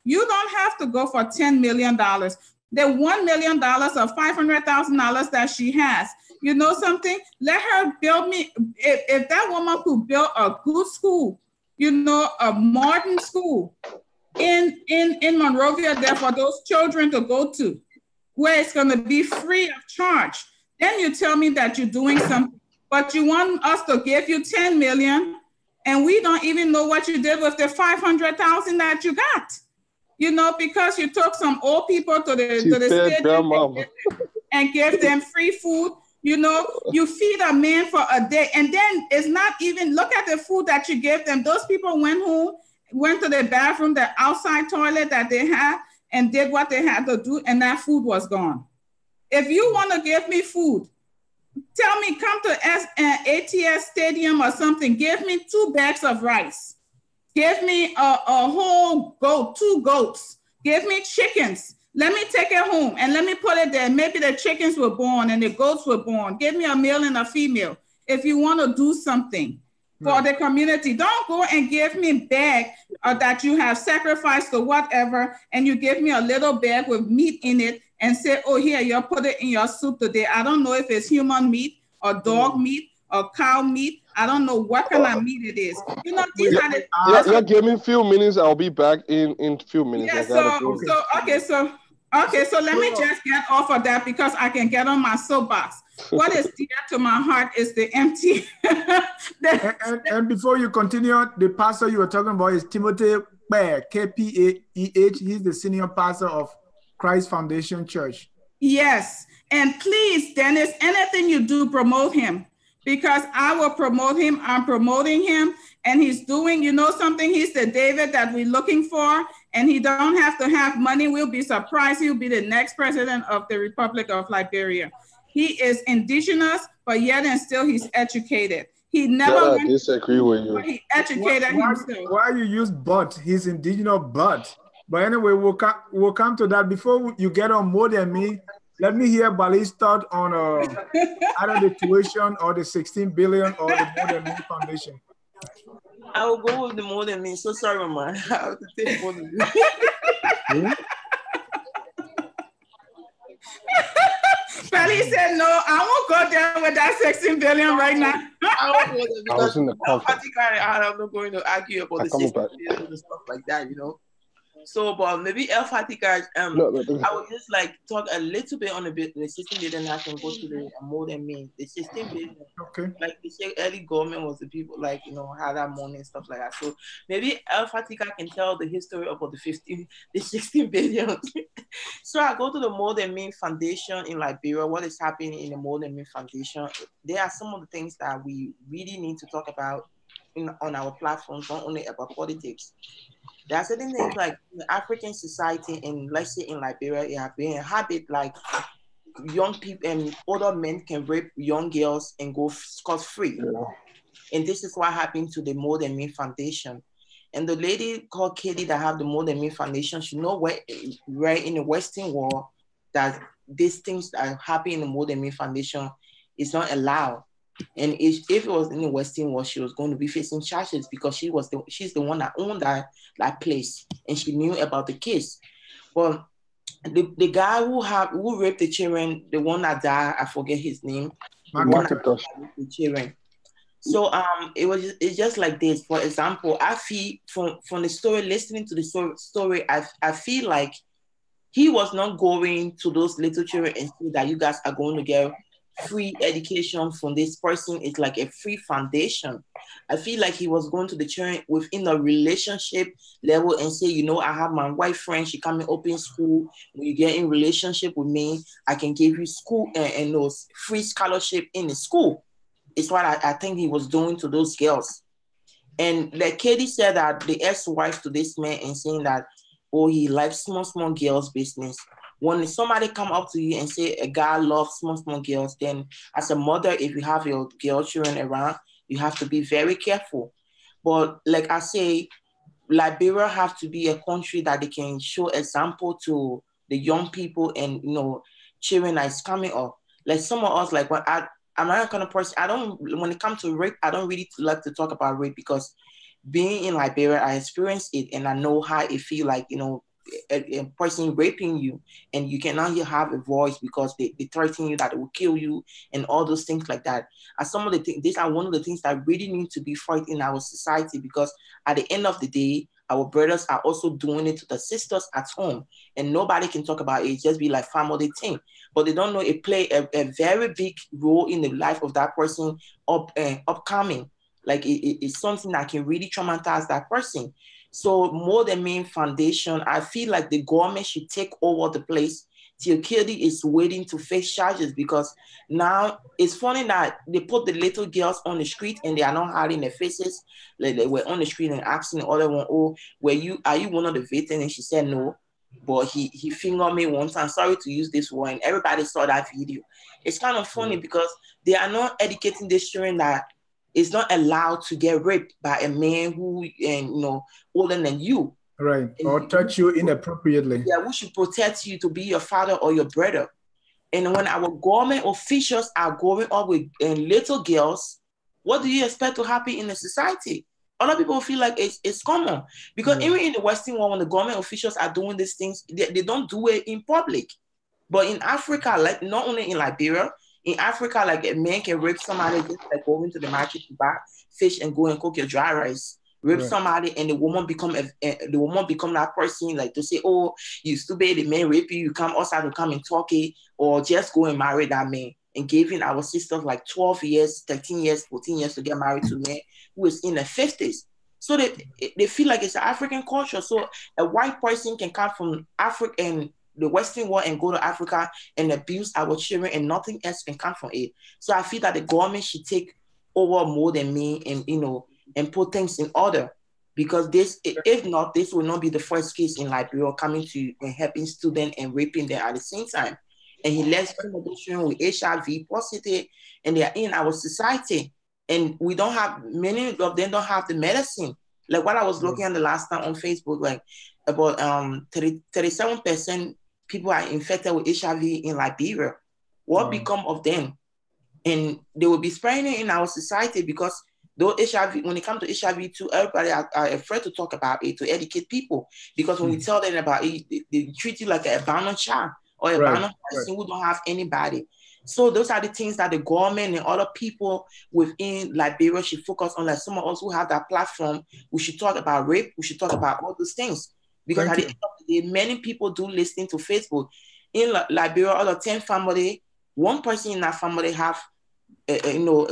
you don't have to go for $10 million. The $1 million or $500,000 that she has, you know something? Let her build me. If that woman could build a good school, you know, a modern school in Monrovia there for those children to go to, where it's going to be free of charge, then you tell me that you're doing something. But you want us to give you 10 million, and we don't even know what you did with the 500,000 that you got. You know, because you took some old people to the stadium and give them free food. You know, you feed a man for a day, and then it's not even, look at the food that you gave them. Those people went home, went to the bathroom, the outside toilet that they had, and did what they had to do, and that food was gone. If you want to give me food, tell me, come to ATS Stadium or something, give me 2 bags of rice. Give me a whole goat, 2 goats. Give me chickens. Let me take it home and let me put it there. Maybe the chickens were born and the goats were born. Give me a male and a female if you want to do something for the community. Don't go and give me a bag that you have sacrificed or whatever, and you give me a little bag with meat in it and say, oh, here, you'll put it in your soup today. I don't know if it's human meat or dog meat or cow meat. I don't know what kind of meat it is. You know, these are the... Yeah, give me a few minutes. I'll be back in a few minutes. Yeah, so let me just get off of that because I can get on my soapbox. What is dear to my heart is the empty. and before you continue, the pastor you were talking about is Timothy Payne, K-P-A-E-H. He's the senior pastor of Christ Foundation Church. Yes. And please, Dennis, anything you do, promote him, because I will promote him. I'm promoting him, and he's doing, you know something, he's the David that we're looking for, and he don't have to have money. We'll be surprised. He'll be the next president of the Republic of Liberia. He is indigenous, but yet and still he's educated. He never disagree with you. He educated himself. Why you use but? He's indigenous but. But anyway, we'll come to that. Before you get on more than me, let me hear Bali's thought on either the tuition or the 16 billion or the More Than Me Foundation. I will go with the More Than Me. So sorry, man. I have to take More Than Me. Bali said, no, I won't go there with that 16 billion right now. I won't go there because in the conference. I'm not going to argue about the 16 billion and stuff like that, you know. So, but maybe El Fatica, I would just like talk a little bit on the 16 billion. I can go to the More Than Me. The 16 billion, Okay. like they say, early government was the people like had that money and stuff like that. So maybe El Fatica can tell the history about the 16 billion. So I go to the More Than Me Foundation in Liberia. What is happening in the More Than Me Foundation? There are some of the things that we really need to talk about on our platforms, not only about politics. There are certain things like in the African society, and let's say in Liberia, it has been a habit like young people and older men can rape young girls and go scot-free. Yeah. And this is what happened to the More Than Me Foundation. And the lady called Katie that have the More Than Me Foundation, she know where in the Western world that these things that happen in the More Than Me Foundation is not allowed. And if it was in the Western world, she was going to be facing charges because she's the one that owned that place and she knew about the case. Well, the guy who raped the children, the one that died, I forget his name, the children. So it's just like this. For example, I feel from the story, listening to the story, I feel like he was not going to those little children and say that you guys are going to get free education from this person. It's like a free foundation. I feel like he was going to the children within a relationship level and say, I have my white friend, she come and open school. When you get in relationship with me, I can give you school and those free scholarship in the school. It's what I think he was doing to those girls. And like Katie said that the ex-wife to this man and saying that, he likes small girls business. When somebody come up to you and say a guy loves small girls, then as a mother, if you have your girl children around, you have to be very careful. But like I say, Liberia have to be a country that they can show example to the young people and children that is coming up. Like some of us, like when I'm not kind of person, when it comes to rape, I don't really like to talk about rape because being in Liberia, I experienced it and I know how it feel like, a person raping you and you cannot have a voice because they threaten you that they will kill you and all those things like that. And some of the things, these are one of the things that really need to be fight in our society because at the end of the day, our brothers are also doing it to the sisters at home and nobody can talk about it. Just be like family thing, but they don't know it play a very big role in the life of that person upcoming. Like it's something that can really traumatize that person. So More Than Me Foundation, I feel like the government should take over the place till Katie is waiting to face charges because now it's funny that they put the little girls on the street and they are not hiding their faces. Like they were on the street and asking the other one, are you one of the victims? And she said no. But he fingered me once. I'm sorry to use this word. And everybody saw that video. It's kind of funny because they are not educating the children that is not allowed to get raped by a man who, older than you. Right. Or touch you inappropriately. Yeah, we should protect you to be your father or your brother. And when our government officials are going up with little girls, what do you expect to happen in the society? Other people feel like it's common. Because even in the Western world, when the government officials are doing these things, they don't do it in public. But in Africa, like not only in Liberia, in Africa, like a man can rape somebody just like going to the market to buy fish and go and cook your dry rice. Rape somebody and the woman become that person like to say, you stupid, the man rape you, you come outside to come and talk it, or just go and marry that man. And giving our sisters like 12 years, 13 years, 14 years to get married to a man who is in their 50s. So they feel like it's an African culture. So a white person can come from Africa and the Western world and go to Africa and abuse our children and nothing else can come from it. So I feel that the government should take over More Than Me and, and put things in order because if not, this will not be the first case in Liberia coming to and helping students and raping them at the same time. And he lets some of the children with HIV positive and they are in our society. And many of them don't have the medicine. Like what I was looking at the last time on Facebook, like about 37% people are infected with HIV in Liberia. What Wow. become of them? And they will be spreading it in our society because though HIV, when it comes to HIV too, everybody are afraid to talk about it, to educate people. Because when we tell them about it, they treat you like an abandoned child or a Right. abandoned person who don't have anybody. So those are the things that the government and other people within Liberia should focus on. Like some of us who have that platform, we should talk about rape, we should talk about all those things. Because at the Thank end of the day, many people do listen to Facebook. In Liberia, out of 10 family, one person in that family have a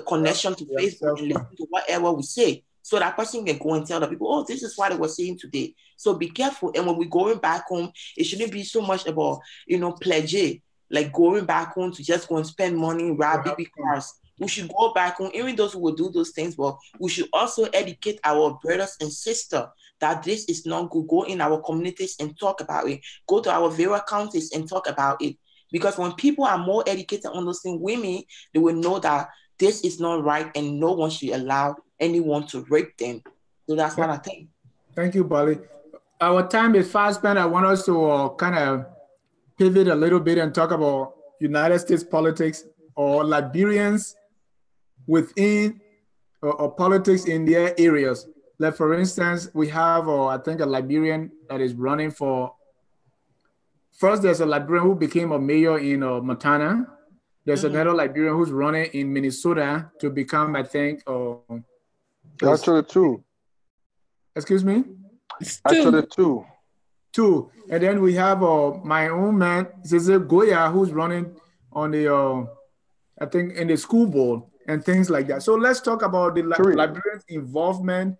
connection to Yeah, Facebook and self-care. listen to whatever we say. So that person can go and tell the people, oh, this is what I was saying today. So be careful. And when we're going back home, it shouldn't be so much about, pledge, like going back home to just go and spend money, To rob have big fun. cars. We should go back home, even those who will do those things, but we should also educate our brothers and sisters that this is not good. Go in our communities and talk about it. Go to our various counties and talk about it. Because when people are more educated on those things, women, they will know that this is not right and no one should allow anyone to rape them. So that's what I think. Thank you, Bali. Our time is fast spent. I want us to kind of pivot a little bit and talk about United States politics or Liberians within or politics in their areas. Like for instance, we have I think a Liberian that is running for. First, there's a Liberian who became a mayor in Montana. There's another Liberian who's running in Minnesota to become, I think, his. Actually, two. Excuse me. It's Actually, two. two. Two, and then we have my own man, Cesar Goya, who's running on the, I think, in the school board and things like that. So let's talk about the Three. Liberians' involvement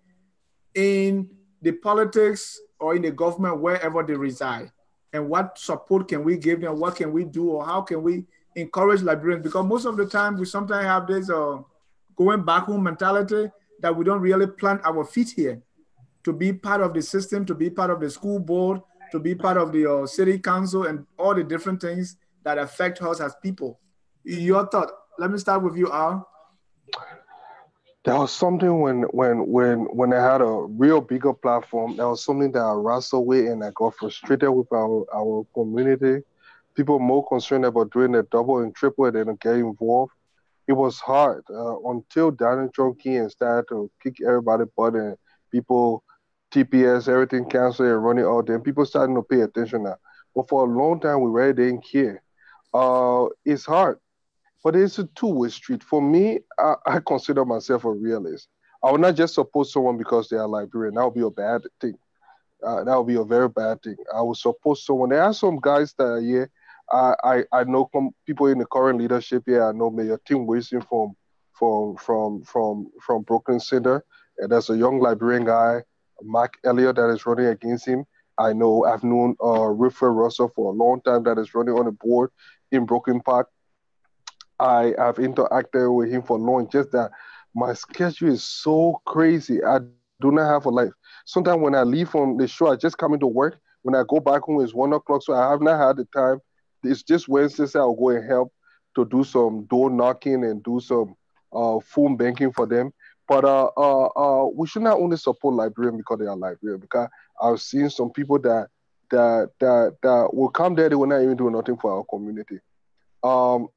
in the politics or in the government wherever they reside, and what support can we give them? What can we do, or how can we encourage Liberians? Because most of the time, we sometimes have this going back home mentality that we don't really plant our feet here to be part of the system, to be part of the school board, to be part of the city council, and all the different things that affect us as people. Your thought? Let me start with you, Al. There was something when I had a real bigger platform. There was something that I wrestled with, and I got frustrated with our community. People more concerned about doing the double and triple than get involved. It was hard until Donald Trump came and started to kick everybody butt and people TPS everything canceled and running out. Then people starting to pay attention now. But for a long time, we really didn't care. It's hard. But it's a two-way street. For me, I consider myself a realist. I would not just support someone because they are Liberian. That would be a bad thing. That would be a very bad thing. I would support someone. There are some guys that are here. I know people in the current leadership here. I know Mayor Tim Wilson from Brooklyn Center. And there's a young Liberian guy, Mark Elliott, that is running against him. I've known Wilfred Russell for a long time that is running on the board in Brooklyn Park. I have interacted with him for long. Just that my schedule is so crazy. I do not have a life. Sometimes when I leave from the show, I just come into work. When I go back home, it's 1 o'clock, so I have not had the time. It's just Wednesday, so I'll go and help to do some door knocking and do some phone banking for them. But we should not only support Liberian because they are Liberian. Because I've seen some people that will come there, they will not even do nothing for our community. Um,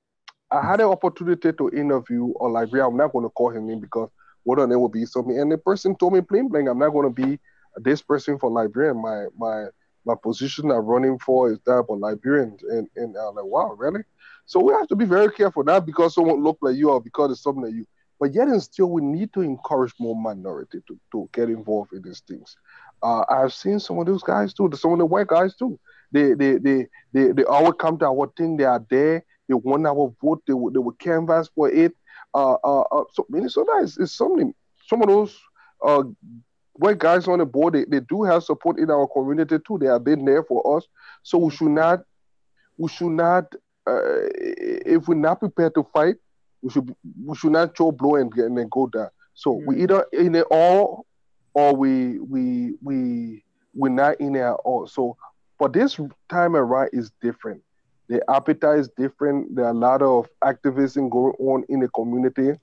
I had an opportunity to interview a librarian. I'm not going to call his name because what on it will be something. And the person told me plain blank, I'm not going to be this person for librarian. My position I'm running for is that for librarians. And I'm like, wow, really? So we have to be very careful, not because someone look like you or because it's something like you. But yet and still, we need to encourage more minority to get involved in these things. I've seen some of those guys too, some of the white guys too. They always come to our thing. They are there. They want our vote. They will canvass for it. So Minnesota is something. Some of those uh, white guys on the board, they do have support in our community too. They have been there for us. So we should not if we're not prepared to fight, we should not throw blow and then go down. So we either in it all or we're not in it at all. So but this time around is different. The appetite is different. There are a lot of activism going on in the community.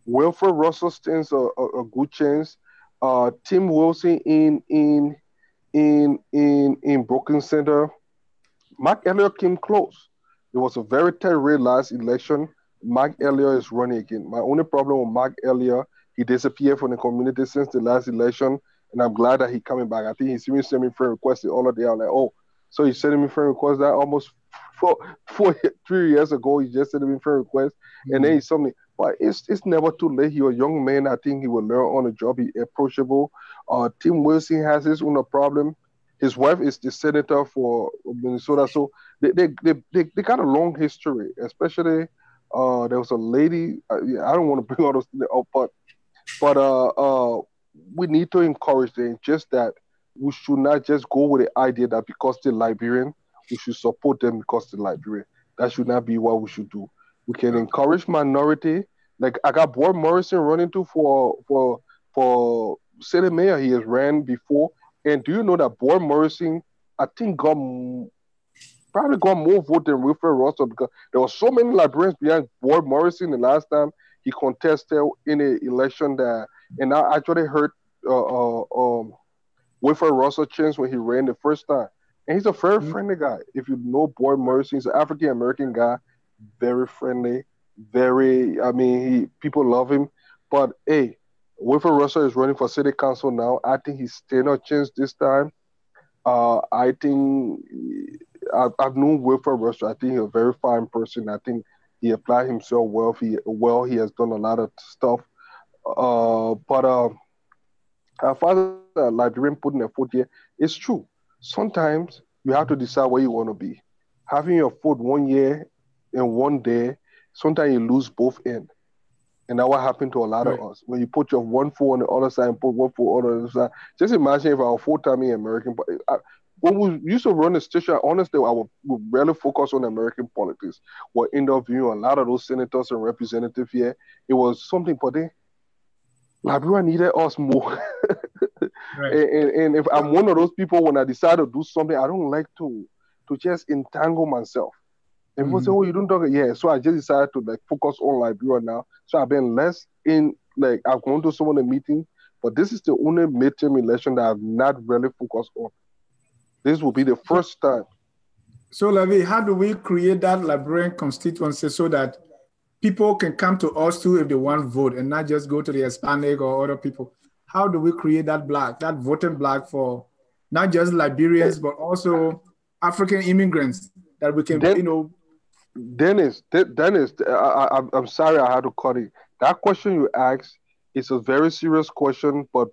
Wilfred Russell stands a good chance. Tim Wilson in Brooklyn Center. Mark Elliott came close. It was a very tight race last election. Mark Elliott is running again. My only problem with Mark Elliott, he disappeared from the community since the last election, and I'm glad that he coming back. I think he's even sent me friend requests the other day. I'm like, oh, so he's sending me friend requests that almost four, 3 years ago. He just sent me friend requests, and then he told me, but it's never too late. He's a young man. I think he will learn on the job. He approachable. Tim Wilson has his own problem. His wife is the senator for Minnesota, so they got a long history. Especially, there was a lady. Yeah, I don't want to bring all those things up, but we need to encourage them. Just that we should not just go with the idea that because they're Liberian, we should support them because they're Liberian. That should not be what we should do. We can encourage minority. Like I got Boyd Morrison running to for city mayor. He has ran before. And do you know that Boyd Morrison, I think, probably got more votes than Wilfred Russell because there were so many Liberians behind Boyd Morrison the last time he contested in an election that, and I actually heard Wilfred Russell chance when he ran the first time. And he's a very friendly guy. If you know Boyd Morrison, he's an African American guy, very friendly, I mean, people love him. But hey, Wilfred Russell is running for city council now. I think he's standing a chance this time. I think I've known Wilfred Russell. I think he's a very fine person. I think he applied himself well. He has done a lot of stuff. But as far as Liberian putting a foot here, it's true. Sometimes you have to decide where you want to be. Having your foot 1 year and 1 day, sometimes you lose both ends. And that's what happened to a lot of us. When you put your one foot on the other side and put one foot on the other side, just imagine if I was full-time American. But when we used to run the station, honestly, I would really focus on American politics. We're interviewing a lot of those senators and representatives here. It was something, but they, Liberia needed us more. And if I'm one of those people, when I decide to do something, I don't like to just entangle myself. And people say, oh, you don't talk. Yeah, so I just decided to like focus on Liberia now. So I've been less in, like, I've gone to some of the meetings, but this is the only midterm election that I've not really focused on. This will be the first time. So, Levi, how do we create that Liberian constituency so that people can come to us too if they want to vote and not just go to the Hispanic or other people? How do we create that voting block for not just Liberians, but also African immigrants that we can, Dennis, I'm sorry I had to cut it. That question you asked is a very serious question, but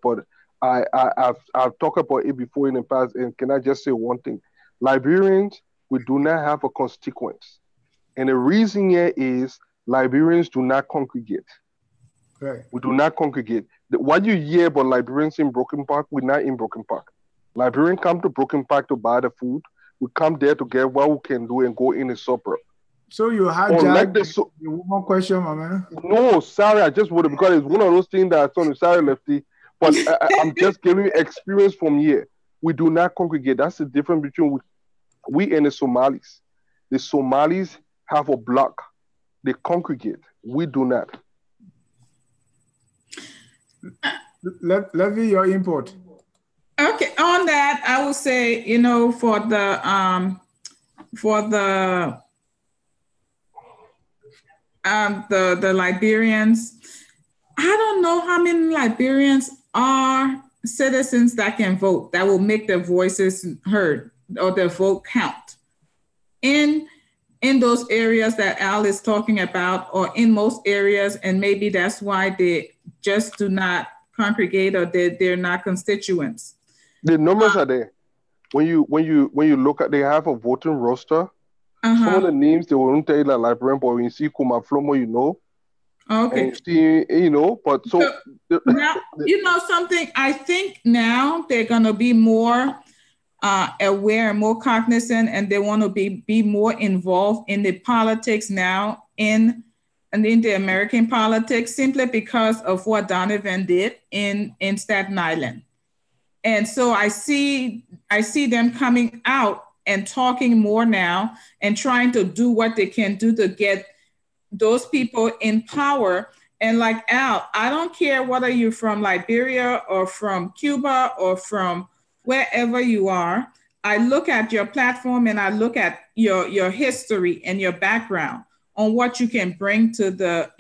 I've talked about it before in the past, and can I just say one thing? Liberians, we do not have a constituents. And the reason here is Liberians do not congregate. Right. We do not congregate. What you hear about Liberians in Broken Park, we're not in Broken Park. Liberians come to Broken Park to buy the food. We come there to get what we can do and go in the suburb. So you hijacked the one question, my man. No, sorry, I just would have, because it's one of those things that I sorry, Lefty. But I'm just giving you experience from here. We do not congregate. That's the difference between we and the Somalis. The Somalis have a block. They congregate. We do not. Levy, your input. Okay, on that, I would say, for the Liberians, I don't know how many Liberians are citizens that can vote, that will make their voices heard or their vote count in those areas that Al is talking about, or in most areas, and maybe that's why they just do not congregate, or they're not constituents. The numbers are there. When you look at, they have a voting roster. Some of the names they won't tell you like Liberian, but when you see Kuma Flomo, you know. Okay. And you see, but so now, something, I think now they're gonna be more aware and more cognizant, and they want to be more involved in the politics now in the American politics, simply because of what Donovan did in Staten Island. And so I see them coming out and talking more now and trying to do what they can do to get those people in power. And like Al, I don't care whether you're from Liberia or from Cuba or from wherever you are. I look at your platform and I look at your history and your background on what you can bring to the,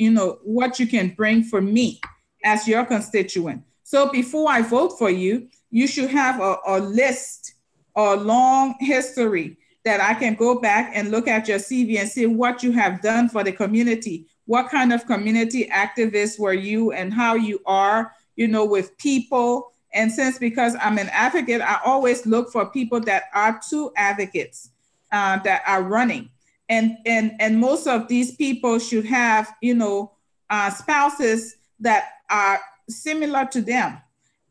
what you can bring for me as your constituent. So before I vote for you, you should have a list or long history that I can go back and look at your CV and see what you have done for the community. What kind of community activist were you and how you are, with people. And since because I'm an advocate, I always look for people that are true advocates that are running. And most of these people should have, spouses that are similar to them.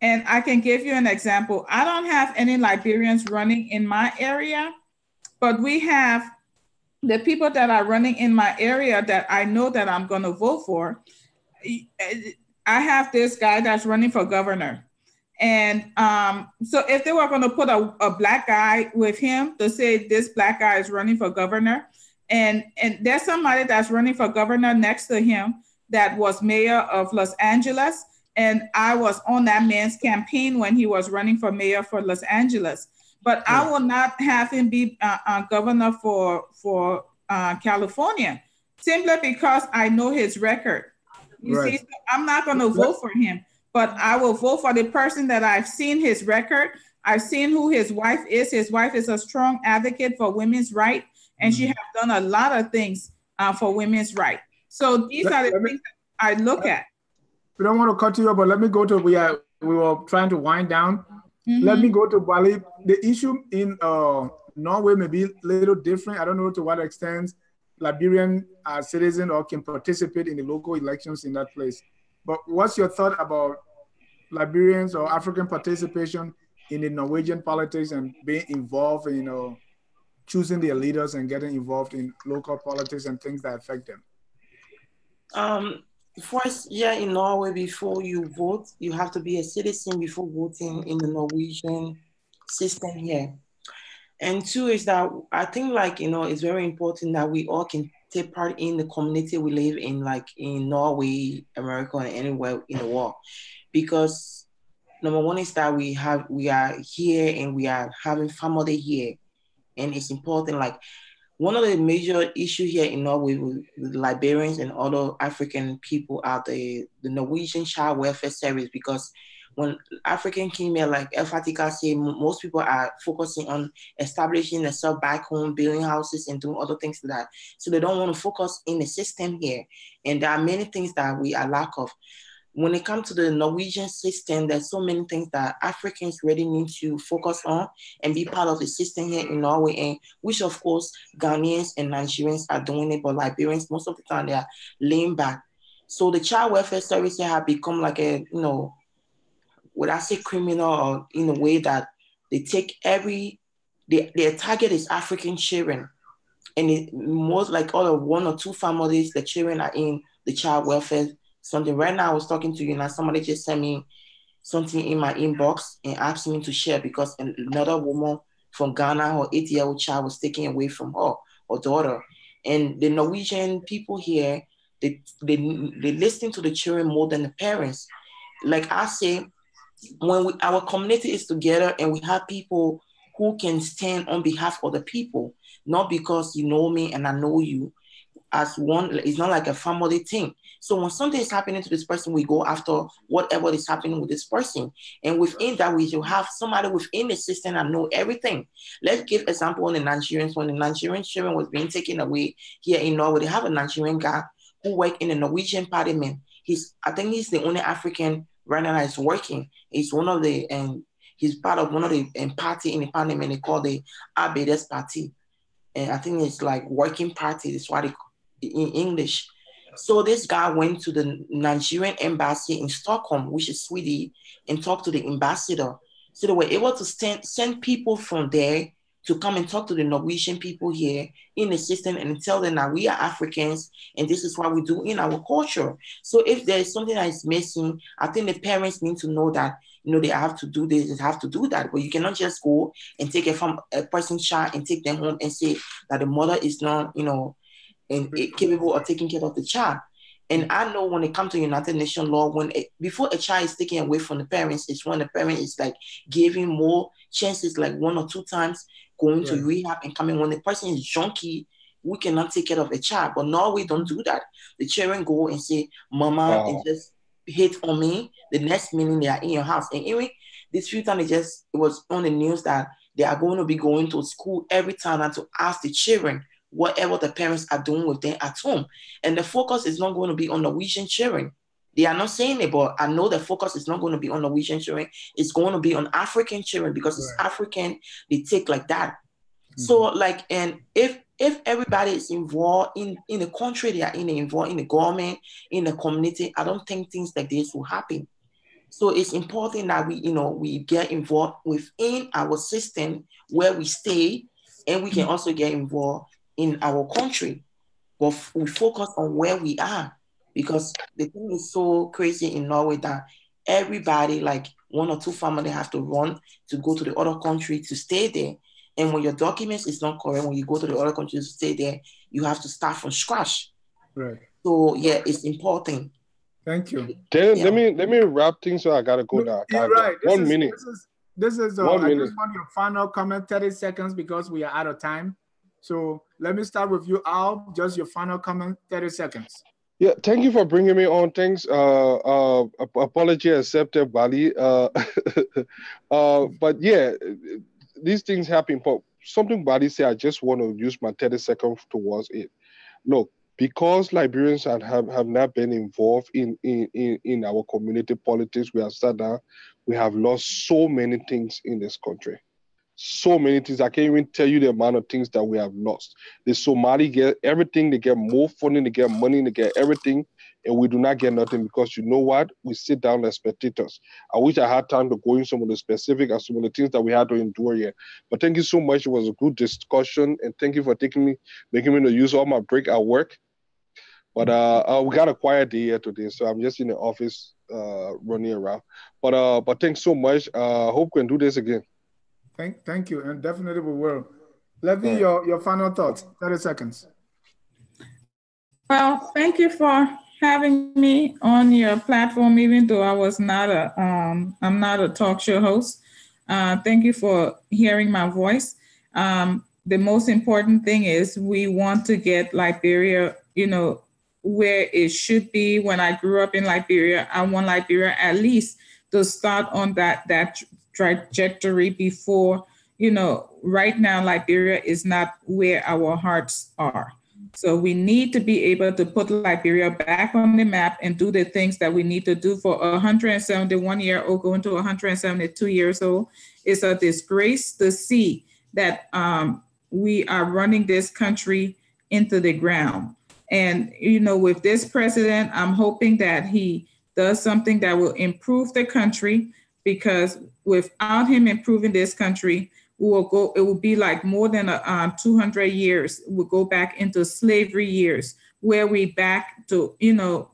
And I can give you an example. I don't have any Liberians running in my area, but we have the people that are running in my area that I know that I'm going to vote for. I have this guy that's running for governor. And so if they were going to put a black guy with him to say this black guy is running for governor, and there's somebody that's running for governor next to him that was mayor of Los Angeles. And I was on that man's campaign when he was running for mayor for Los Angeles. But I will not have him be governor for California, simply because I know his record. You see, so I'm not going to vote for him, but I will vote for the person that I've seen his record. I've seen who his wife is. His wife is a strong advocate for women's rights, and she has done a lot of things for women's rights. So these are the things that I look at. We don't want to cut you off, but let me go to, we were trying to wind down. Let me go to Bali. The issue in Norway may be a little different. I don't know to what extent Liberian citizens or can participate in the local elections in that place. But what's your thought about Liberians or African participation in the Norwegian politics and being involved in choosing their leaders and getting involved in local politics and things that affect them? First, in Norway, before you vote, you have to be a citizen before voting in the Norwegian system here. And two is that I think it's very important that we all can take part in the community we live in, like in Norway, America, and anywhere in the world. Because number one is that we are here and we are having family here. And it's important, one of the major issues here in Norway with Liberians and other African people are the Norwegian Child Welfare Service, because when African came here, like El Fatika said, most people are focusing on establishing themselves back home, building houses and doing other things like that. So they don't want to focus in the system here. And there are many things that we are lack of. When it comes to the Norwegian system, there's so many things that Africans really need to focus on and be part of the system here in Norway, and which of course Ghanaians and Nigerians are doing it, but Liberians, most of the time they are laying back. So the child welfare service here have become like a, would I say criminal, or in a way that they take their target is African children. And it most like all of one or two families, the children are in the child welfare something. Right now I was talking to you and somebody just sent me something in my inbox and asked me to share because another woman from Ghana, her 8-year-old child was taken away from her daughter. And the Norwegian people here, they listen to the children more than the parents. Like I say, when our community is together and we have people who can stand on behalf of the people, not because you know me and I know you, as one, it's not like a family thing. So when something is happening to this person, we go after whatever is happening with this person. And within that, we should have somebody within the system that know everything. Let's give example on the Nigerians. When the Nigerian children was being taken away here in Norway, they have a Nigerian guy who worked in the Norwegian parliament. I think he's the only African right now that is working. He's one of the, and he's part of one of the party in the parliament. They call the Arbedes Party. And I think it's like working party. That's why they in English. So this guy went to the Nigerian embassy in Stockholm, which is Sweden, and talked to the ambassador. So they were able to send people from there to come and talk to the Norwegian people here in the system and tell them that we are Africans and this is what we do in our culture. So if there's something that is missing, I think the parents need to know that, they have to do this, they have to do that. But you cannot just go and take it from a person's child and take them home and say that the mother is not, and capable of taking care of the child. And I know when it comes to United Nations law, before a child is taken away from the parents, it's when the parent is like giving more chances, like 1 or 2 times going to rehab and coming. When the person is junkie, we cannot take care of a child. But now we don't do that. The children go and say, Mama, and just hit on me. The next minute they are in your house. And anyway, this few times it was on the news that they are going to be going to school every time and to ask the children whatever the parents are doing with them at home. And the focus is not going to be on Norwegian children. They are not saying it, but I know the focus is not going to be on Norwegian children. It's going to be on African children because it's African, they take like that. So like, and if everybody is involved in the country, they are involved in the government, in the community, I don't think things like this will happen. So it's important that we get involved within our system where we stay, and we can also get involved in our country. But we focus on where we are, because the thing is so crazy in Norway that everybody, like 1 or 2 families, have to run to go to the other country to stay there. And when your documents is not correct, when you go to the other country to stay there, you have to start from scratch. Right. So yeah, it's important. Thank you. Let me wrap things so I gotta go now. You're right. One minute. This is 1 I minute. just want your final comment, 30 seconds, because we are out of time. So let me start with you, Al. Just your final comment, 30 seconds. Yeah, thank you for bringing me on. Thanks. Apology accepted, Bali. But yeah, these things happen. But something Bali said, I just want to use my 30 seconds towards it. Look, because Liberians have not been involved in our community politics, we have sat down, we have lost so many things in this country. So many things. I can't even tell you the amount of things that we have lost. The Somali get everything, they get more funding, they get money, they get everything, and we do not get nothing because you know what? We sit down as spectators. I wish I had time to go in some of the specific and some of the things that we had to endure here. But thank you so much. It was a good discussion, and thank you for making me to use all my break at work. But we got a quiet day here today, so I'm just in the office running around. But thanks so much. Hope we can do this again. Thank you, and definitely we will. Levy, your final thoughts, 30 seconds. Well, thank you for having me on your platform, even though I was not I'm not a talk show host. Thank you for hearing my voice. The most important thing is we want to get Liberia, where it should be. When I grew up in Liberia, I want Liberia at least to start on that trajectory before, right now Liberia is not where our hearts are. So we need to be able to put Liberia back on the map and do the things that we need to do. For 171-year-old going to 172 years old, it's a disgrace to see that we are running this country into the ground. And, with this president, I'm hoping that he does something that will improve the country, because without him improving this country, it will be like more than 200 years. We'll go back into slavery years, where we back to, to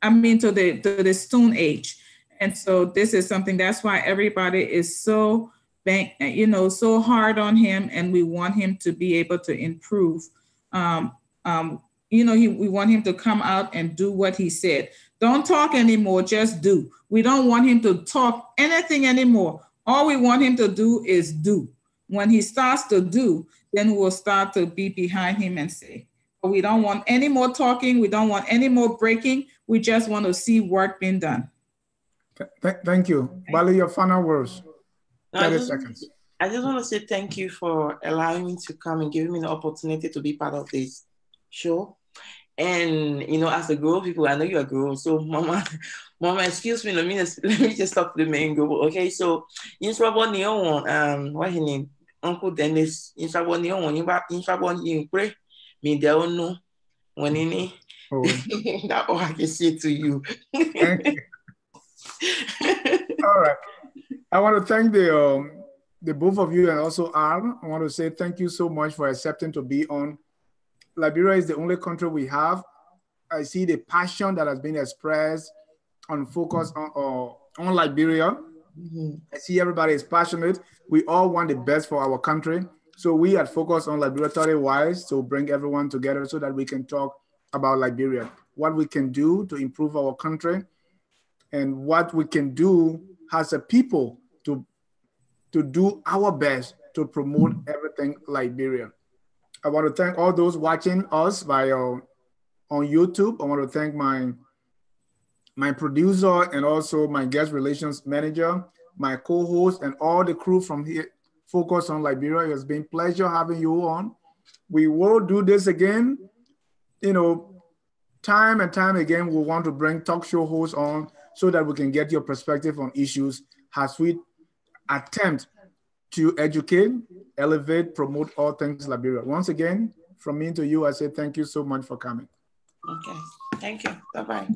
the Stone Age. And so this is something, that's why everybody is so hard on him, and we want him to be able to improve. We want him to come out and do what he said. Don't talk anymore, just do. We don't want him to talk anything anymore. All we want him to do is do. When he starts to do, then we'll start to be behind him and say, we don't want any more talking. We don't want any more breaking. We just want to see work being done. Thank you. Bali, your final words. 30 seconds. I just want to say thank you for allowing me to come and giving me the opportunity to be part of this show. And, as a girl, people, I know you're a girl. So, Mama, excuse me, let me just talk to the main girl. Okay, so, in Swabon, what's his name? Uncle Dennis, in Swabon, you pray, me, they don't know when any. That's all I can say to you. Thank you. All right. I want to thank the both of you, and also Al. I want to say thank you so much for accepting to be on. Liberia is the only country we have. I see the passion that has been expressed on focus on Liberia. Mm-hmm. I see everybody is passionate. We all want the best for our country. So we at Focus on Liberia 30 Wise to bring everyone together so that we can talk about Liberia. what we can do to improve our country and what we can do as a people to do our best to promote everything Liberia. I want to thank all those watching us on YouTube. I want to thank my producer and also my guest relations manager, my co-host, and all the crew from here, Focus on Liberia. It has been a pleasure having you on. We will do this again. You know, time and time again, we want to bring talk show hosts on so that we can get your perspective on issues as we attempt to educate, elevate, promote all things Liberia. Once again, from me to you, I say thank you so much for coming. Okay, thank you. Bye-bye.